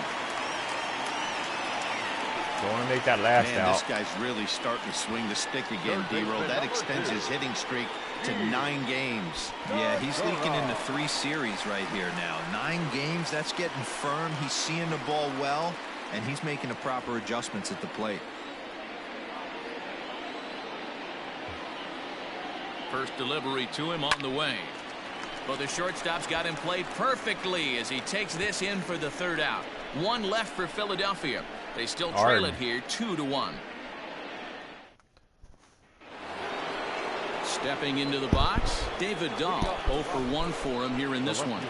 Don't want to make that last out. This guy's really starting to swing the stick again, D-Roll. That extends his hitting streak to 9 games. Yeah, he's leaking into 3 series right here now. 9 games, that's getting firm. He's seeing the ball well, and he's making the proper adjustments at the plate. First delivery to him on the way. But the shortstop's got him played perfectly as he takes this in for the 3rd out. 1 left for Philadelphia. They still trail it here 2-1. Stepping into the box, David Dahl. 0 for 1 for him here in this one.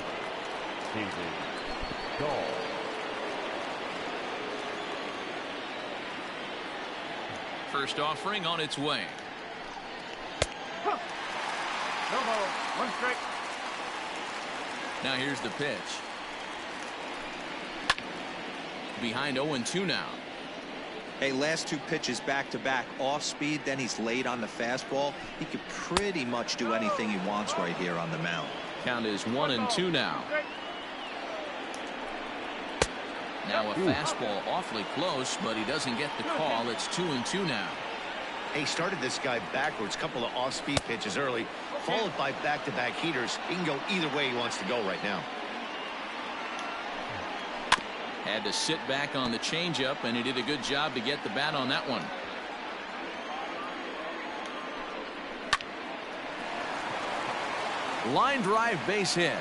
First offering on its way. No ball, 1 strike. Now here's the pitch. Behind 0-2 now. Hey, last 2 pitches back-to-back off speed, then he's late on the fastball. He could pretty much do anything he wants right here on the mound. Count is 1-2 now. Now a fastball awfully close, but he doesn't get the call. It's 2-2 now. He started this guy backwards, couple of off-speed pitches early, followed by back-to-back heaters. He can go either way he wants to go right now. Had to sit back on the changeup, and he did a good job to get the bat on that one. Line drive base hit.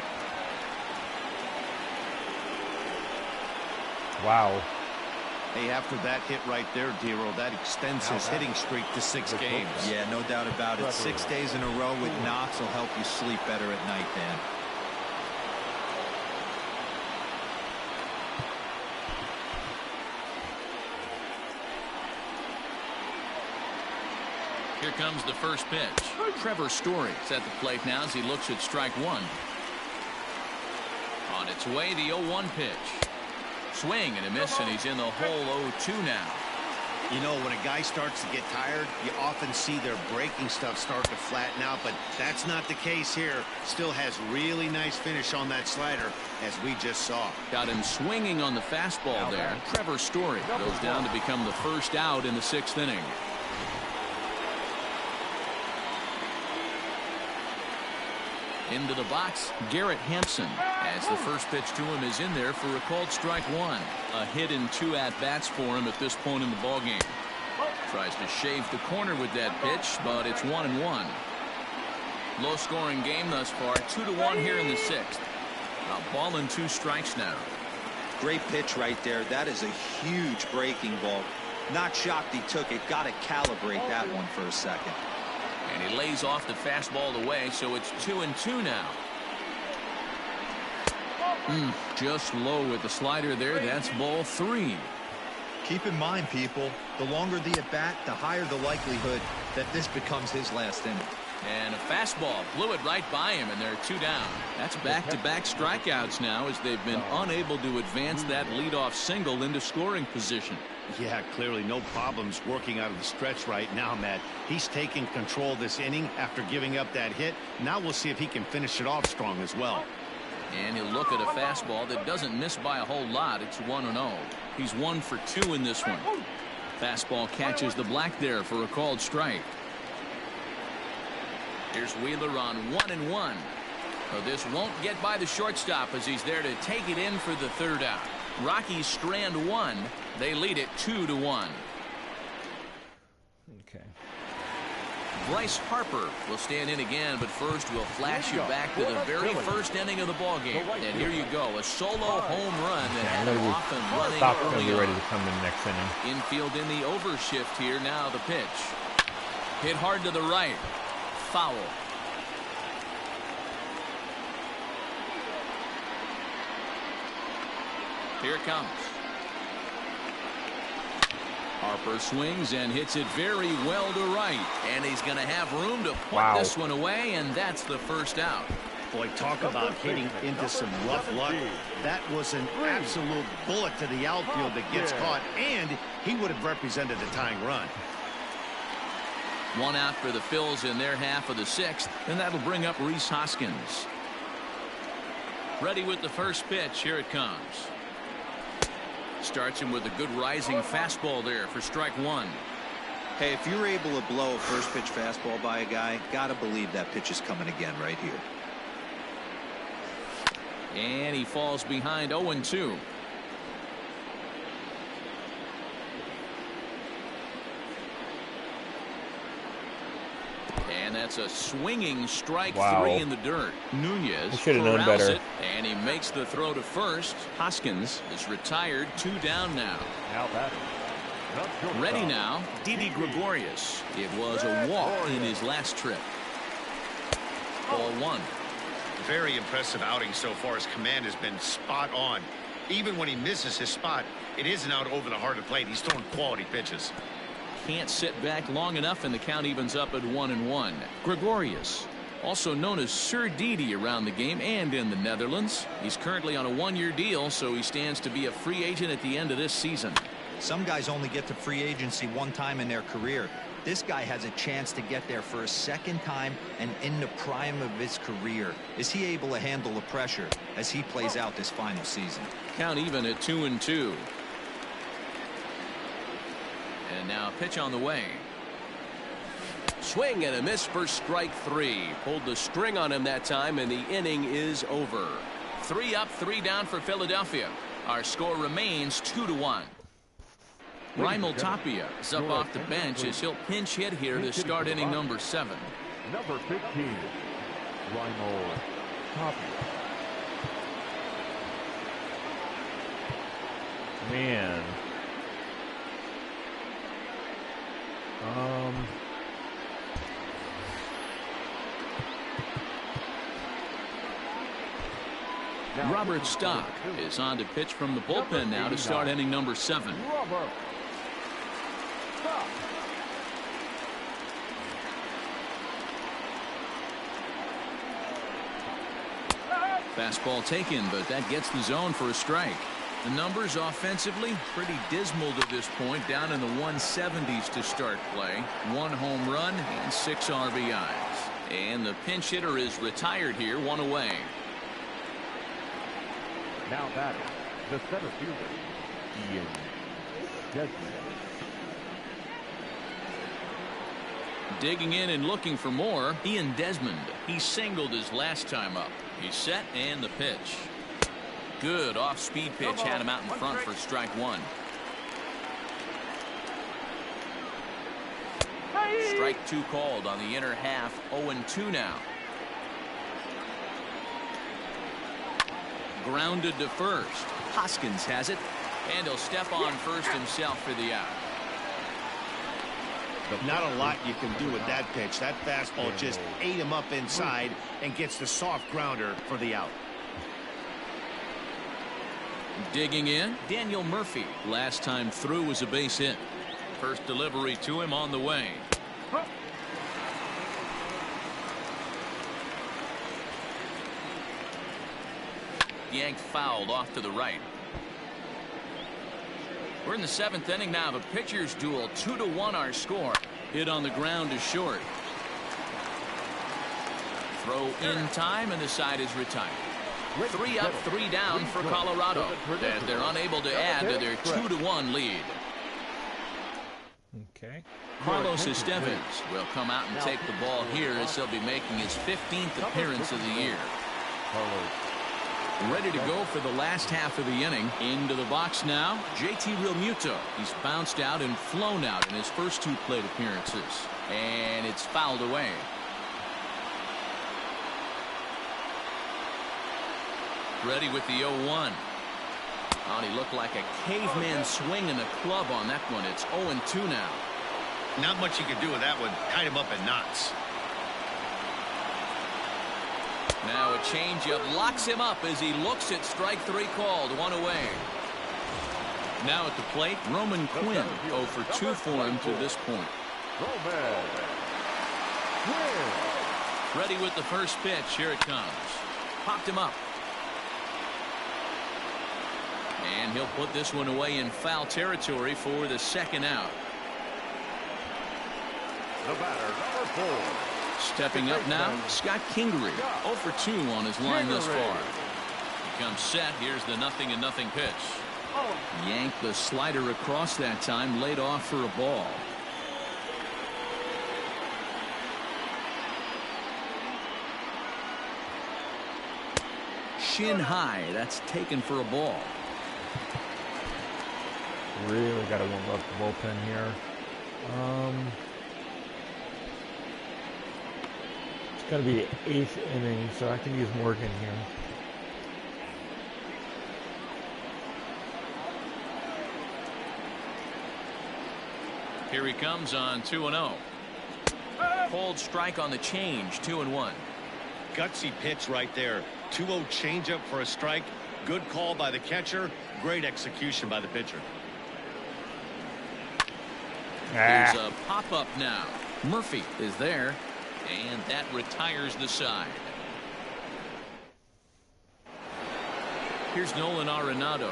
Wow. Hey, after that hit right there, D-Roll, that extends his hitting streak to 6 games. Yeah, no doubt about it. 6 days in a row with knocks will help you sleep better at night, Dan. Here comes the first pitch. Trevor Story is at the plate now as he looks at strike 1. On its way, the 0-1 pitch. Swing and a miss, and he's in the hole 0-2 now. You know, when a guy starts to get tired, you often see their breaking stuff start to flatten out, but that's not the case here. Still has really nice finish on that slider, as we just saw. Got him swinging on the fastball there. Trevor Story goes down to become the first out in the 6th inning. Into the box, Garrett Hampson, as the first pitch to him is in there for a called strike 1. A hit and 2 at-bats for him at this point in the ballgame. Tries to shave the corner with that pitch, but it's 1-1. Low-scoring game thus far, 2-1 here in the 6th. A ball and 2 strikes now. Great pitch right there. That is a huge breaking ball. Not shocked he took it. Got to calibrate that one for a second. And he lays off the fastball away, so it's 2-2 now. Just low with the slider there. That's ball 3. Keep in mind, people, the longer the at-bat, the higher the likelihood that this becomes his last inning. And a fastball blew it right by him, and they're 2 down. That's back-to-back strikeouts now as they've been unable to advance that leadoff single into scoring position. Yeah, clearly no problems working out of the stretch right now, Matt. He's taking control this inning after giving up that hit. Now we'll see if he can finish it off strong as well. And he'll look at a fastball that doesn't miss by a whole lot. It's 1-0. He's 1 for 2 in this one. Fastball catches the black there for a called strike. Here's Wheeler on 1-1. Well, this won't get by the shortstop as he's there to take it in for the third out. Rockies strand one. They lead it 2-1. Okay. Bryce Harper will stand in again, but first we'll flash you back to the very first inning of the ball game. And here you go, a solo home run that had him off and running early ready to come in next inning. Infield in the overshift here. Now the pitch. Hit hard to the right. Foul. Here it comes. Harper swings and hits it very well to right. And he's going to have room to put this one away, and that's the first out. Boy, talk about hitting into some rough luck. That was an absolute bullet to the outfield that gets caught, and he would have represented the tying run. One out for the Phils in their half of the sixth, and that'll bring up Rhys Hoskins. Ready with the first pitch. Here it comes. Starts him with a good rising fastball there for strike one. Hey, if you're able to blow a first pitch fastball by a guy, gotta believe that pitch is coming again right here. And he falls behind 0-2. And that's a swinging strike three in the dirt. Nunez should have known better. It, and he makes the throw to first. Hoskins is retired, 2 down now. Ready now, Didi Gregorius. It was a walk in his last trip. Ball one. Very impressive outing so far. His command has been spot on. Even when he misses his spot, it isn't out over the heart of the plate. He's throwing quality pitches. Can't sit back long enough, and the count evens up at 1-1. Gregorius, also known as Sir Didi around the game and in the Netherlands. He's currently on a 1-year deal, so he stands to be a free agent at the end of this season. Some guys only get to free agency one time in their career. This guy has a chance to get there for a second time and in the prime of his career. Is he able to handle the pressure as he plays out this final season? Count even at 2-2. And now a pitch on the way. Swing and a miss for strike three. Pulled the string on him that time, and the inning is over. 3 up, 3 down for Philadelphia. Our score remains 2-1. Raimel Tapia is up off the bench as he'll pinch hit here to start inning number 7. Number 15, Raimel Tapia. Man. Robert Stock is on to pitch from the bullpen now to start inning number 7. Fastball taken, but that gets the zone for a strike. The numbers offensively pretty dismal to this point, down in the 170s to start play. 1 home run and 6 RBIs. And the pinch hitter is retired here, 1 away. Now batting, the center fielder, Ian Desmond. Digging in and looking for more, Ian Desmond. He singled his last time up. He's set, and the pitch. Good off-speed pitch had him out in front for strike 1. Strike 2 called on the inner half. 0-2 now. Grounded to first. Hoskins has it, and he'll step on first himself for the out. Not a lot you can do with that pitch. That fastball just ate him up inside and gets the soft grounder for the out. Digging in, Daniel Murphy. Last time through was a base hit. First delivery to him on the way. Yanked fouled off to the right. We're in the 7th inning now of a pitcher's duel. 2-1 our score. Hit on the ground is short. Throw in time, and the side is retired. 3 up, 3 down for Colorado, and they're unable to add to their 2-1 lead. Okay. Carlos Estevez will come out and take the ball here as he'll be making his 15th appearance of the year. Ready to go for the last half of the inning. Into the box now, JT Realmuto. He's bounced out and flown out in his first 2 plate appearances. And it's fouled away. Ready with the 0-1. Oh, he looked like a caveman swinging a club on that one. It's 0-2 now. Not much you can do with that one. Tied him up in knots. Now a changeup locks him up as he looks at strike 3 called. 1 away. Now at the plate, Roman Quinn. 0 for 2 for him to this point. Ready with the first pitch. Here it comes. Popped him up. And he'll put this one away in foul territory for the second out. The batter, number 4. Stepping up now, Scott Kingery. 0 for 2 on his line thus far. He comes set. Here's the 0-0 pitch. Yanked the slider across that time. Laid off for a ball. Shin high. That's taken for a ball. Really got to warm up the bullpen here. It's got to be the 8th inning, so I can use Morgan here. Here he comes on 2-0. Cold strike on the change. 2-1. Gutsy pitch right there. 2-0 changeup for a strike. Good call by the catcher. Great execution by the pitcher. There's a pop-up now. Murphy is there, and that retires the side. Here's Nolan Arenado.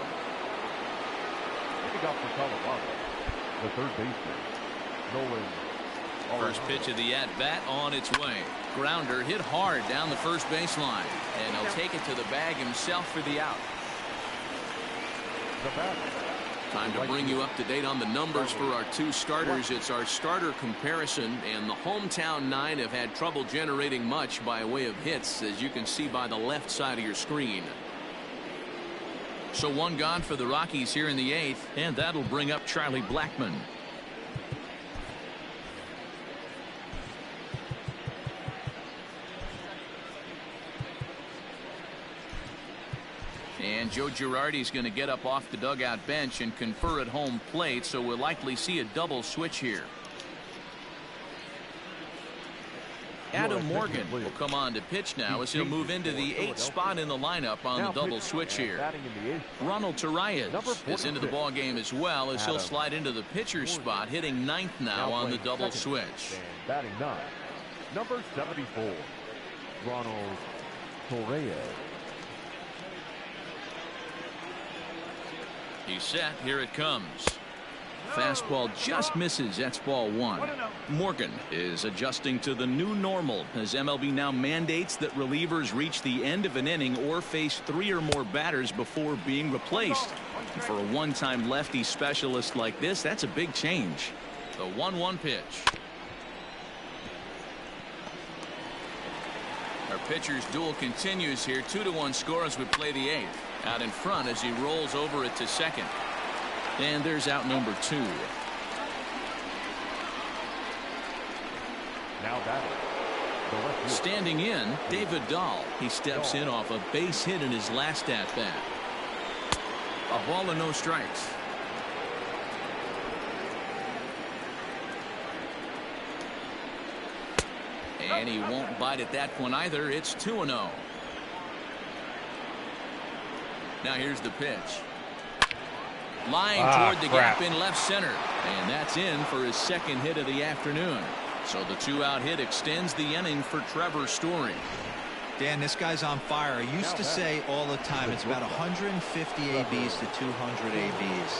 Picking up for Colorado, the third baseman, Nolan Arenado. First pitch of the at-bat on its way. Grounder hit hard down the first baseline, and he'll take it to the bag himself for the out. The batter. Time to bring you up to date on the numbers for our 2 starters. It's our starter comparison, and the hometown 9 have had trouble generating much by way of hits, as you can see by the left side of your screen. So 1 gone for the Rockies here in the 8th, and that'll bring up Charlie Blackmon. And Joe Girardi's going to get up off the dugout bench and confer at home plate, so we'll likely see a double switch here. Adam Morgan will come on to pitch now as he'll move into the 8th spot in the lineup on the double switch here. Ronald Torreyes is into the ball game as well as he'll slide into the pitcher's spot, hitting 9th now on the double switch. Batting 9, number 74, Ronald Torreyes. He's set. Here it comes. Fastball just misses. That's ball 1. Morgan is adjusting to the new normal as MLB now mandates that relievers reach the end of an inning or face 3 or more batters before being replaced. And for a one-time lefty specialist like this, that's a big change. The 1-1 pitch. Our pitcher's duel continues here. 2-1 score as we play the 8th. Out in front as he rolls over it to second. And there's out number 2. Now batting. Standing in, David Dahl. He steps in off a base hit in his last at-bat. A ball and no strikes. And he won't bite at that one either. It's 2-0. Now here's the pitch. Line toward the gap in left center. And that's in for his second hit of the afternoon. So the 2-out hit extends the inning for Trevor Story. Dan, this guy's on fire. I used to say all the time it's about 150 ABs to 200 ABs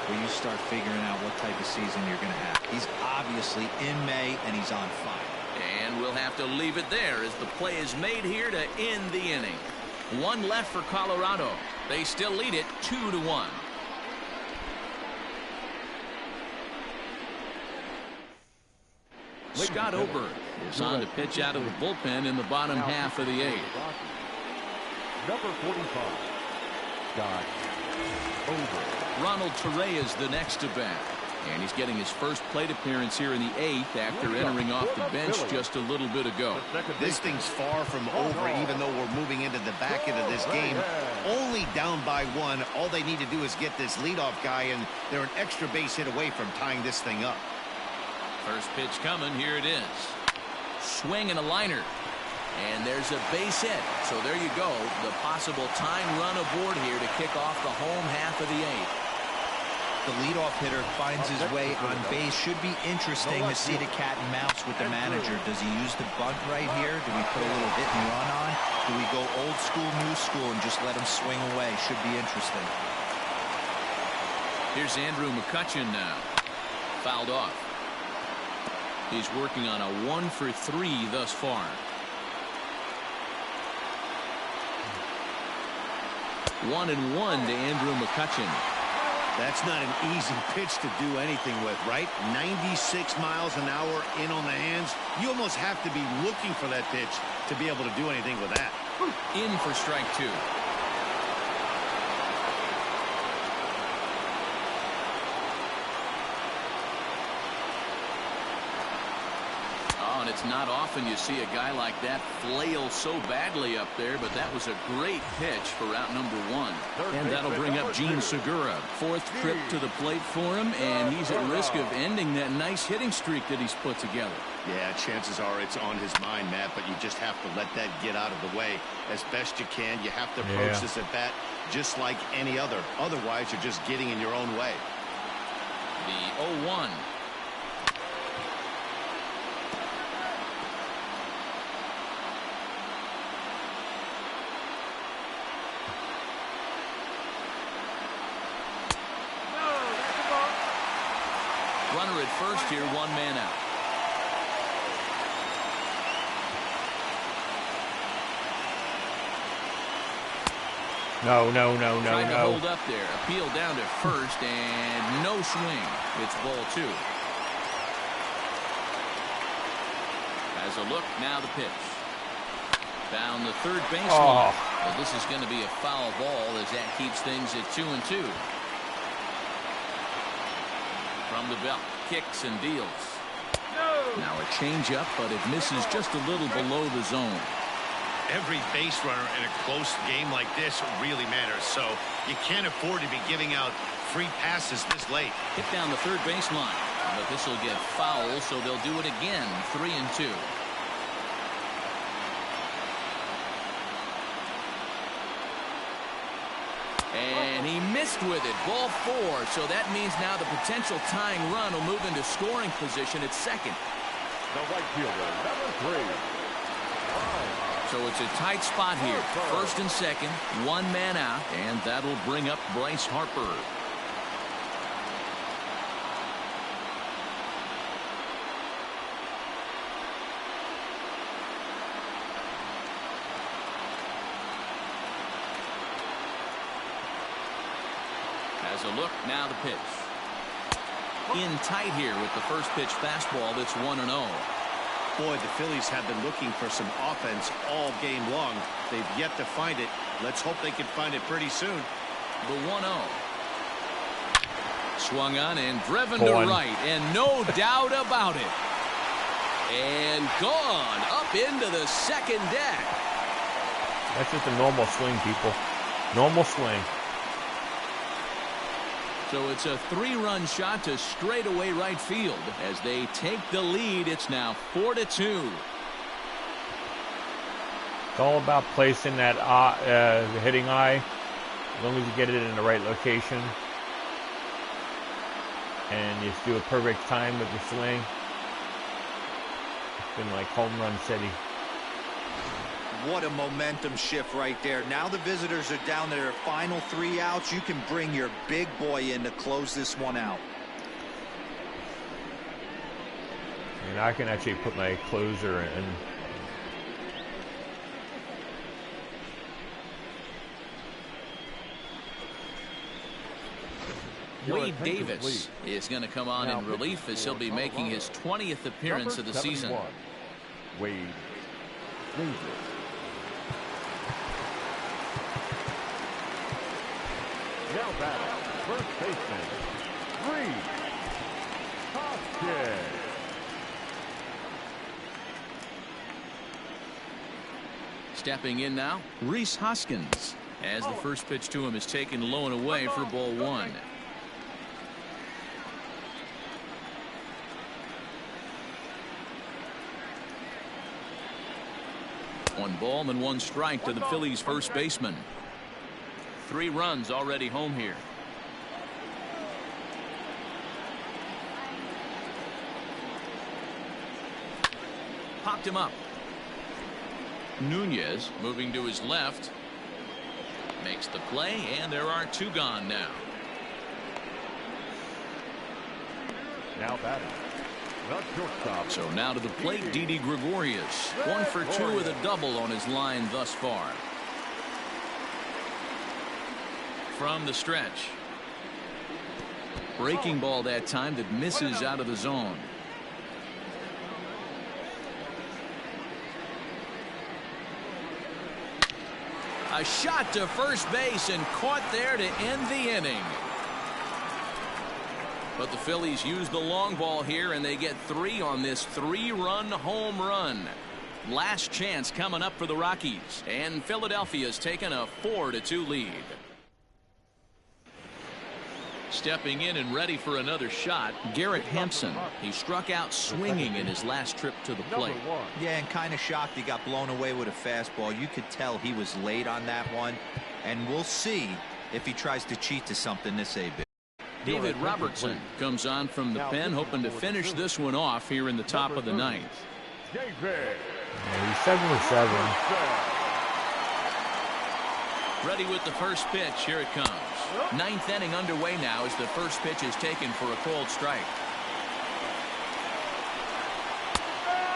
where you start figuring out what type of season you're going to have. He's obviously in May, and he's on fire. And we'll have to leave it there as the play is made here to end the inning. 1 left for Colorado. They still lead it 2-1. Scott Oberg is on to pitch out of the bullpen in the bottom half of the 8th. Number 45. Scott Over. Ronald Torre is the next to bat. And he's getting his first plate appearance here in the 8th after entering off the bench just a little bit ago. This thing's far from over, even though we're moving into the back end of this game. Only down by 1. All they need to do is get this leadoff guy, and they're an extra base hit away from tying this thing up. First pitch coming. Here it is. Swing and a liner. And there's a base hit. So there you go. The possible tying run aboard here to kick off the home half of the 8th. The leadoff hitter finds his way on base. Should be interesting to see the cat and mouse with the manager. Does he use the bunt right here? Do we put a little hit and run on? Do we go old school, new school, and just let him swing away? Should be interesting. Here's Andrew McCutchen now. Fouled off. He's working on a 1 for 3 thus far. 1-1 to Andrew McCutchen. That's not an easy pitch to do anything with, right? 96 miles an hour in on the hands. You almost have to be looking for that pitch to be able to do anything with that. In for strike 2. And it's not often you see a guy like that flail so badly up there, but that was a great pitch for route number 1. And that'll bring up Gene Segura. 4th trip to the plate for him, and he's at risk of ending that nice hitting streak that he's put together. Yeah, chances are it's on his mind, Matt, but you just have to let that get out of the way as best you can. You have to approach this at bat just like any other. Otherwise, you're just getting in your own way. The 0-1. Runner at first here, 1 man out. No. Tried to hold up there. Appeal down to first and no swing. It's ball 2. Has a look. Now the pitch. Down the third baseline. But this is going to be a foul ball as that keeps things at 2-2. From the belt, kicks and deals. Now a changeup, but it misses just a little below the zone. Every base runner in a close game like this really matters, so you can't afford to be giving out free passes this late. Hit down the third baseline, but this will get foul, so they'll do it again. 3-2. And he missed with it. Ball 4. So that means now the potential tying run will move into scoring position at second. The right fielder, number 3. So it's a tight spot here. First and second, 1 man out, and that'll bring up Bryce Harper. Has a look. Now the pitch. In tight here with the first pitch fastball. That's 1-0. Boy, the Phillies have been looking for some offense all game long. They've yet to find it. Let's hope they can find it pretty soon. The 1-0. Swung on and driven to right, and no doubt about it. And gone up into the second deck. That's just a normal swing, people. Normal swing. So it's a 3-run shot to straightaway right field. As they take the lead, it's now 4-2. It's all about placing that hitting eye. As long as you get it in the right location. And you just do a perfect time with your swing. It's been like home run city. What a momentum shift right there. Now the visitors are down to their final 3 outs. You can bring your big boy in to close this one out. And I can actually put my closer in. Wade Davis is going to come on in relief as he'll be making his 20th appearance of the season. Wade Davis. Now batting, first baseman, Reese Hoskins. Stepping in now, Reese Hoskins, as the first pitch to him is taken low and away for ball one. One ball and one strike to the Phillies first baseman. 3 runs already home here. Popped him up. Nunez moving to his left. Makes the play, and there are 2 gone now. Now batting, the shortstop. So now to the plate, Didi Gregorius. 1 for 2 with a double on his line thus far. From the stretch. Breaking ball that time that misses out of the zone. A shot to first base and caught there to end the inning. But the Phillies use the long ball here, and they get 3 on this 3-run home run. Last chance coming up for the Rockies, and Philadelphia's taken a 4-2 lead. Stepping in and ready for another shot, Garrett Hampson. He struck out swinging in his last trip to the plate. Yeah, and kind of shocked he got blown away with a fastball. You could tell he was late on that one, and we'll see if he tries to cheat to something this AB. David Robertson comes on from the pen, hoping to finish this one off here in the top of the 9th. He's 7-7. Ready with the first pitch. Here it comes. 9th inning underway now as the first pitch is taken for a cold strike.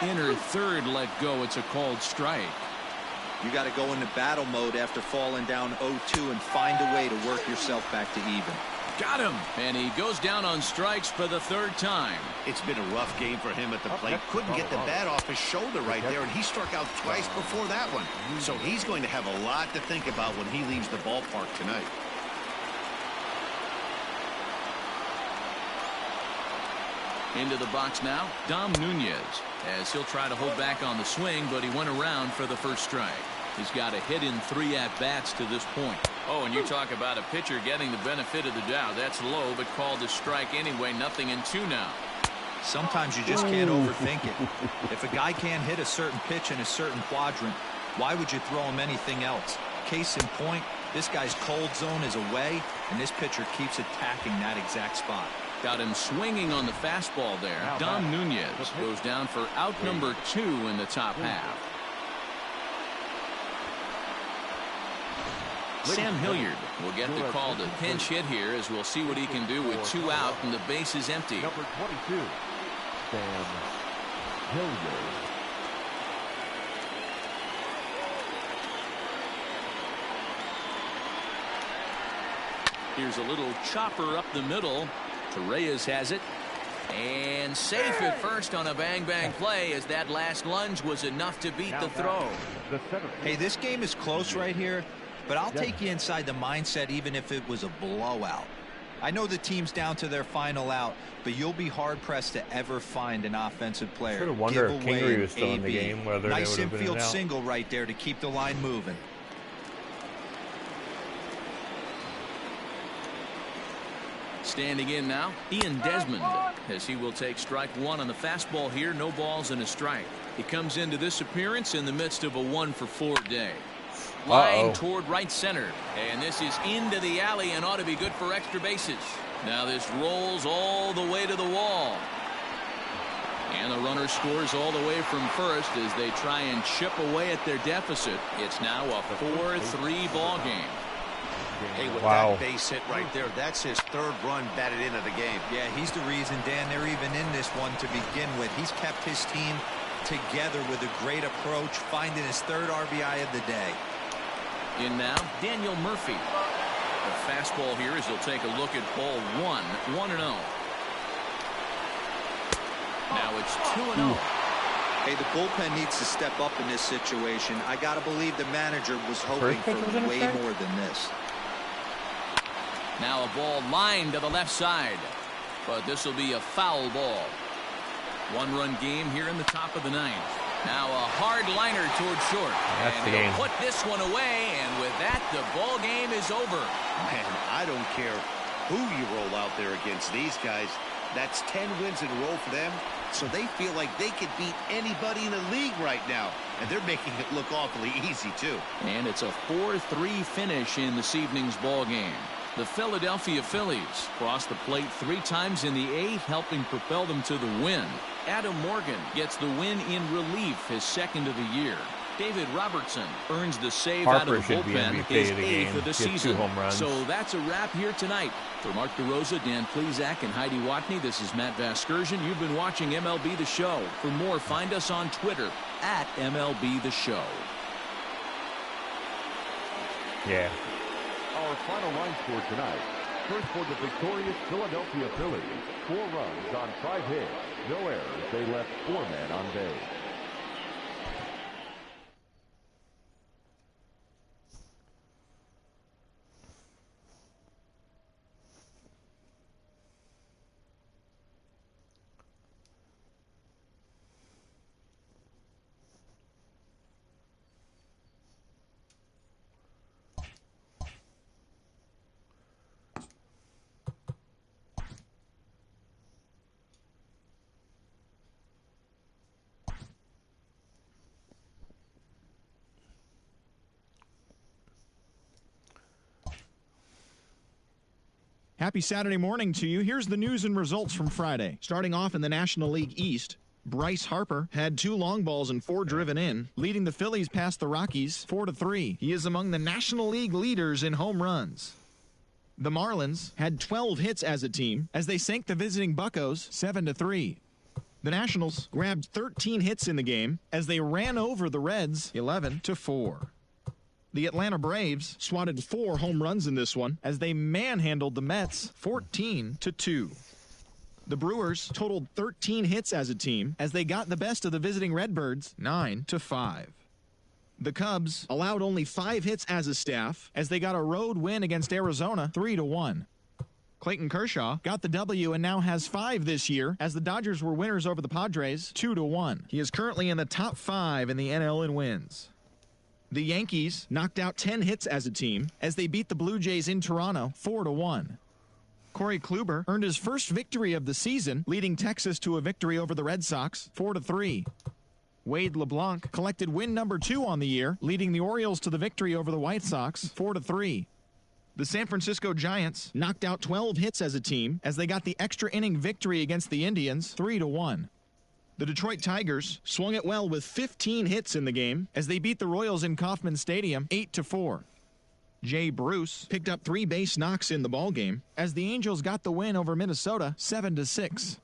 Inner third let go. It's a called strike. You got to go into battle mode after falling down 0-2 and find a way to work yourself back to even. Got him, and he goes down on strikes for the 3rd time. It's been a rough game for him at the plate. Couldn't get the bat off his shoulder right there, and he struck out twice before that one. So he's going to have a lot to think about when he leaves the ballpark tonight. Into the box now, Dom Nunez, as he'll try to hold back on the swing, but he went around for the first strike. He's got a hit in 3 at-bats to this point. Oh, and you talk about a pitcher getting the benefit of the doubt. That's low, but called a strike anyway. 0-2 now. Sometimes you just can't overthink it. If a guy can't hit a certain pitch in a certain quadrant, why would you throw him anything else? Case in point, this guy's cold zone is away, and this pitcher keeps attacking that exact spot. Got him swinging on the fastball there. Dom Nunez goes down for out number 2 in the top half. Sam Hilliard will get the call to pinch hit here, as we'll see what he can do with 2 out and the base is empty. Number 22, Sam Hilliard. Here's a little chopper up the middle. Torreyes has it. And safe at first on a bang-bang play, as that last lunge was enough to beat the throw. Hey, this game is close right here, but I'll take you inside the mindset even if it was a blowout. I know the team's down to their final out, but you'll be hard-pressed to ever find an offensive player Sort of wonder give if away Kingery an was still in the AB. game, whether they Nice would have been infield out. single right there to keep the line moving. Standing in now, Ian Desmond, as he will take strike 1 on the fastball here. No balls and a strike. He comes into this appearance in the midst of a 1-for-4 day. Line toward right center, and this is into the alley and ought to be good for extra bases. Now this rolls all the way to the wall, and the runner scores all the way from first as they try and chip away at their deficit. It's now a 4-3 ball game. Hey, with that base hit right there, that's his 3rd run batted into the game. Yeah, he's the reason, Dan, they're even in this one to begin with. He's kept his team together with a great approach, finding his 3rd RBI of the day. In now, Daniel Murphy. The fastball here as he'll take a look at ball 1, 1-0. Now it's 2-0. Hey, the bullpen needs to step up in this situation. I got to believe the manager was hoping for way more than this. Now a ball lined to the left side. But this will be a foul ball. One-run game here in the top of the ninth. Now a hard liner toward short. That's and the game. Put this one away, and with that, the ball game is over. Man, I don't care who you roll out there against these guys. That's 10 wins in a row for them, so they feel like they could beat anybody in the league right now. And they're making it look awfully easy, too. And it's a 4-3 finish in this evening's ball game. The Philadelphia Phillies crossed the plate 3 times in the 8th, helping propel them to the win. Adam Morgan gets the win in relief, his second of the year. David Robertson earns the save out of the bullpen, his 8th of the season. 2 home runs. So that's a wrap here tonight. For Mark DeRosa, Dan Plesac, and Heidi Watney, this is Matt Vasgersian. You've been watching MLB The Show. For more, find us on Twitter at MLB The Show. Yeah. Our final line score tonight. First for the victorious Philadelphia Phillies. 4 runs on 5 hits. No errors. They left 4 men on base. Happy Saturday morning to you. Here's the news and results from Friday. Starting off in the National League East, Bryce Harper had 2 long balls and 4 driven in, leading the Phillies past the Rockies 4-3. He is among the National League leaders in home runs. The Marlins had 12 hits as a team as they sank the visiting Buccos 7-3. The Nationals grabbed 13 hits in the game as they ran over the Reds 11-4. The Atlanta Braves swatted 4 home runs in this one as they manhandled the Mets 14-2. The Brewers totaled 13 hits as a team as they got the best of the visiting Redbirds 9-5. The Cubs allowed only 5 hits as a staff as they got a road win against Arizona 3-1. Clayton Kershaw got the W and now has 5 this year as the Dodgers were winners over the Padres 2-1. He is currently in the top 5 in the NL in wins. The Yankees knocked out 10 hits as a team as they beat the Blue Jays in Toronto 4-1. Corey Kluber earned his first victory of the season, leading Texas to a victory over the Red Sox 4-3. Wade LeBlanc collected win number 2 on the year, leading the Orioles to the victory over the White Sox 4-3. The San Francisco Giants knocked out 12 hits as a team as they got the extra inning victory against the Indians 3-1. The Detroit Tigers swung it well with 15 hits in the game as they beat the Royals in Kauffman Stadium 8-4. Jay Bruce picked up 3 base knocks in the ballgame as the Angels got the win over Minnesota 7-6.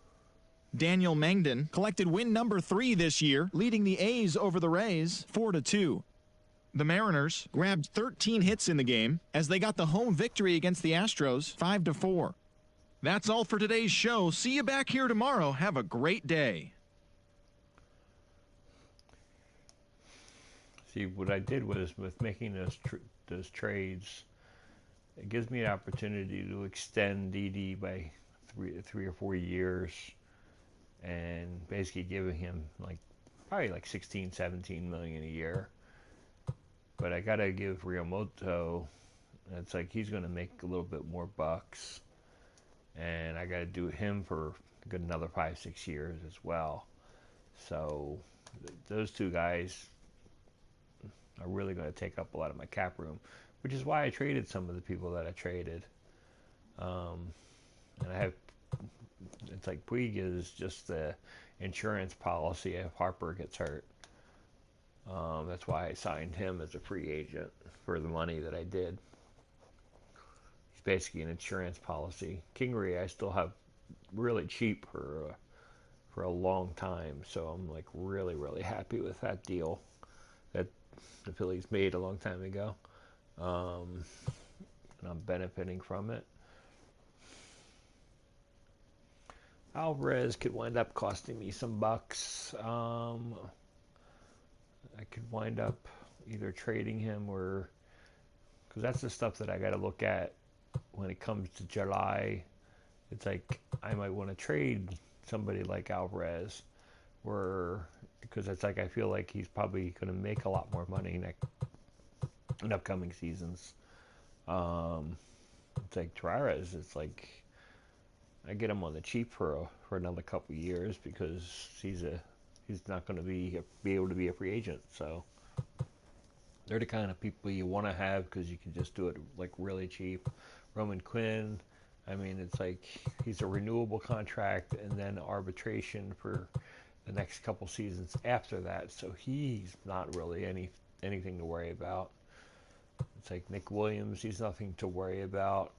Daniel Mangden collected win number 3 this year, leading the A's over the Rays 4-2. The Mariners grabbed 13 hits in the game as they got the home victory against the Astros 5-4. That's all for today's show. See you back here tomorrow. Have a great day. See, what I did was with making those trades, it gives me an opportunity to extend Didi by 3 or 4 years, and basically giving him probably 16, 17 million a year. But I gotta give Realmuto, it's like he's gonna make a little bit more bucks, and I gotta do him for a good another 5-6 years as well. So those 2 guys are really going to take up a lot of my cap room, which is why I traded some of the people that I traded. And I have, it's like Puig is just the insurance policy if Harper gets hurt. That's why I signed him as a free agent for the money that I did. He's basically an insurance policy. Kingery I still have really cheap for a long time, so I'm really happy with that deal that the Phillies made a long time ago, and I'm benefiting from it. Alvarez could wind up costing me some bucks. I could wind up either trading him or, because that's the stuff that I got to look at when it comes to July, it's like I might want to trade somebody like Alvarez, because it's like I feel like he's probably going to make a lot more money in upcoming seasons. It's like Tavares. It's like I get him on the cheap for another couple years because he's not going to be able to be a free agent. So they're the kind of people you want to have because you can just do it like really cheap. Roman Quinn, I mean, it's like he's a renewable contract and then arbitration for the next couple seasons after that. So he's not really anything to worry about. It's like Nick Williams, he's nothing to worry about,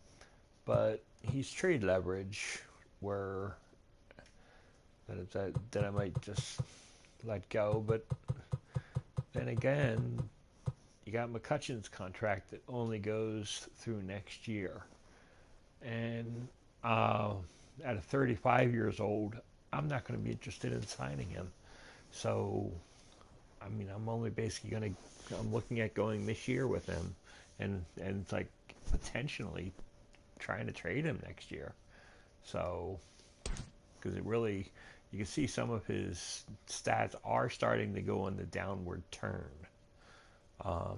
but he's trade leverage where that I might just let go. But then again, you got McCutcheon's contract that only goes through next year. And at 35 years old, I'm not going to be interested in signing him. So, I mean, I'm only basically I'm looking at going this year with him and it's like potentially trying to trade him next year. So, because you can see some of his stats are starting to go on the downward turn.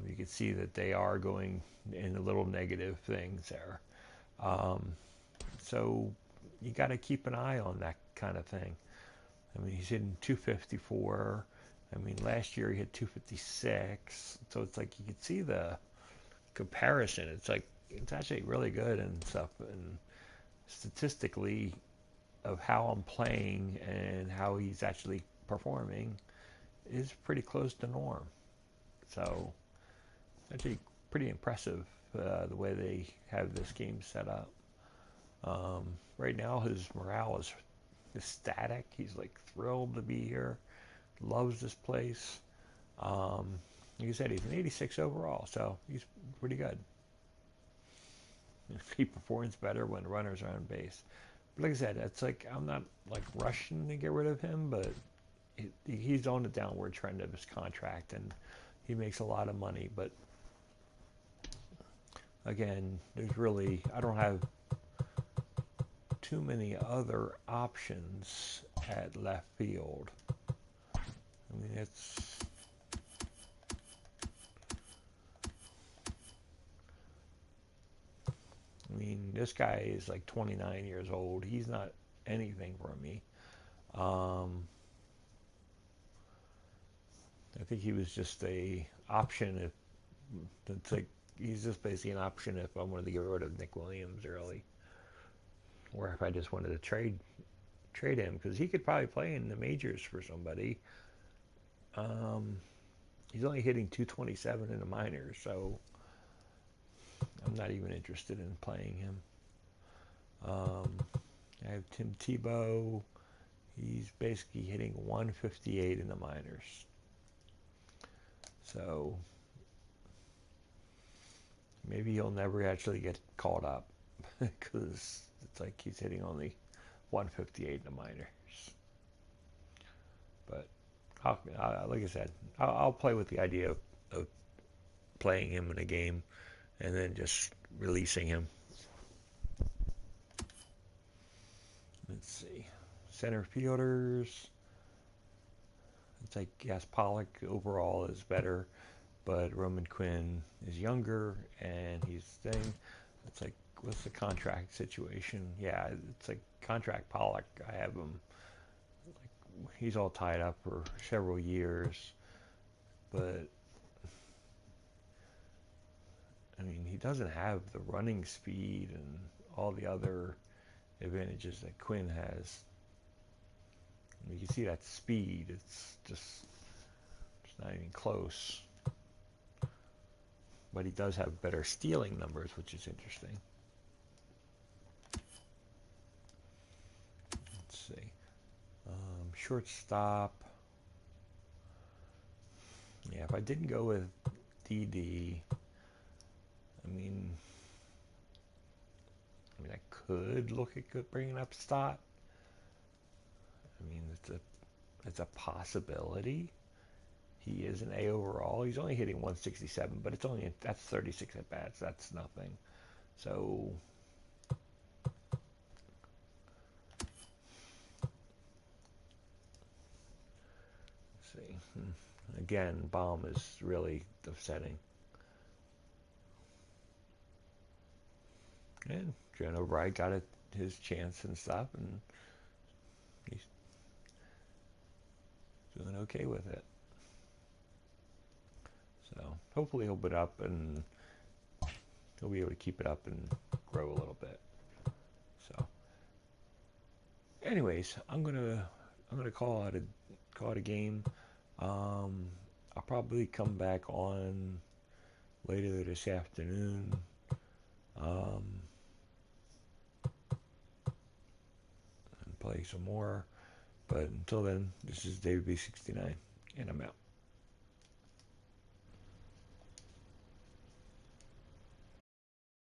You can see that they are going in the little negative things there. So you got to keep an eye on that kind of thing. I mean, he's hitting 254. I mean, last year he hit 256. So it's like you can see the comparison. It's like it's actually really good and stuff. And statistically, of how I'm playing and how he's actually performing is pretty close to norm. So actually pretty impressive the way they have this game set up. Right now his morale is ecstatic. He's like thrilled to be here, loves this place. Like I said, he's an 86 overall, so he's pretty good. He performs better when runners are on base. But like I said, it's like I'm not like rushing to get rid of him, but he's on the downward trend of his contract, and he makes a lot of money. But again, I don't have too many other options at left field. I mean, this guy is like 29 years old. He's not anything for me. I think he was just a option he's just basically an option if I wanted to get rid of Nick Williams early, or if I just wanted to trade him, because he could probably play in the majors for somebody. He's only hitting 227 in the minors, so I'm not even interested in playing him. I have Tim Tebow. He's basically hitting 158 in the minors. So maybe he'll never actually get called up because it's like he's hitting only 158 in the minors. But like I said, I'll play with the idea of playing him in a game and then just releasing him. Let's see. Center fielders. It's like, yes, Pollock overall is better, but Roman Quinn is younger and he's staying. It's like, what's the contract situation? Yeah, it's like contract Pollock. I have him, like, he's all tied up for several years, but I mean, he doesn't have the running speed and all the other advantages that Quinn has. You can see that speed. It's not even close. But he does have better stealing numbers, which is interesting. Let's see. Shortstop. Yeah, if I didn't go with DD, I mean, I could look at bringing up Stott. I mean, it's a possibility. He is an A overall. He's only hitting 167, but that's 36 at bats. That's nothing. So Again, Baum is really upsetting. And John O'Brien got his chance and stuff, and he's doing okay with it. So hopefully he'll put up and he'll be able to keep it up and grow a little bit. So, anyways, I'm gonna call it a game. I'll probably come back on later this afternoon. And play some more. But until then, this is David B69, and I'm out.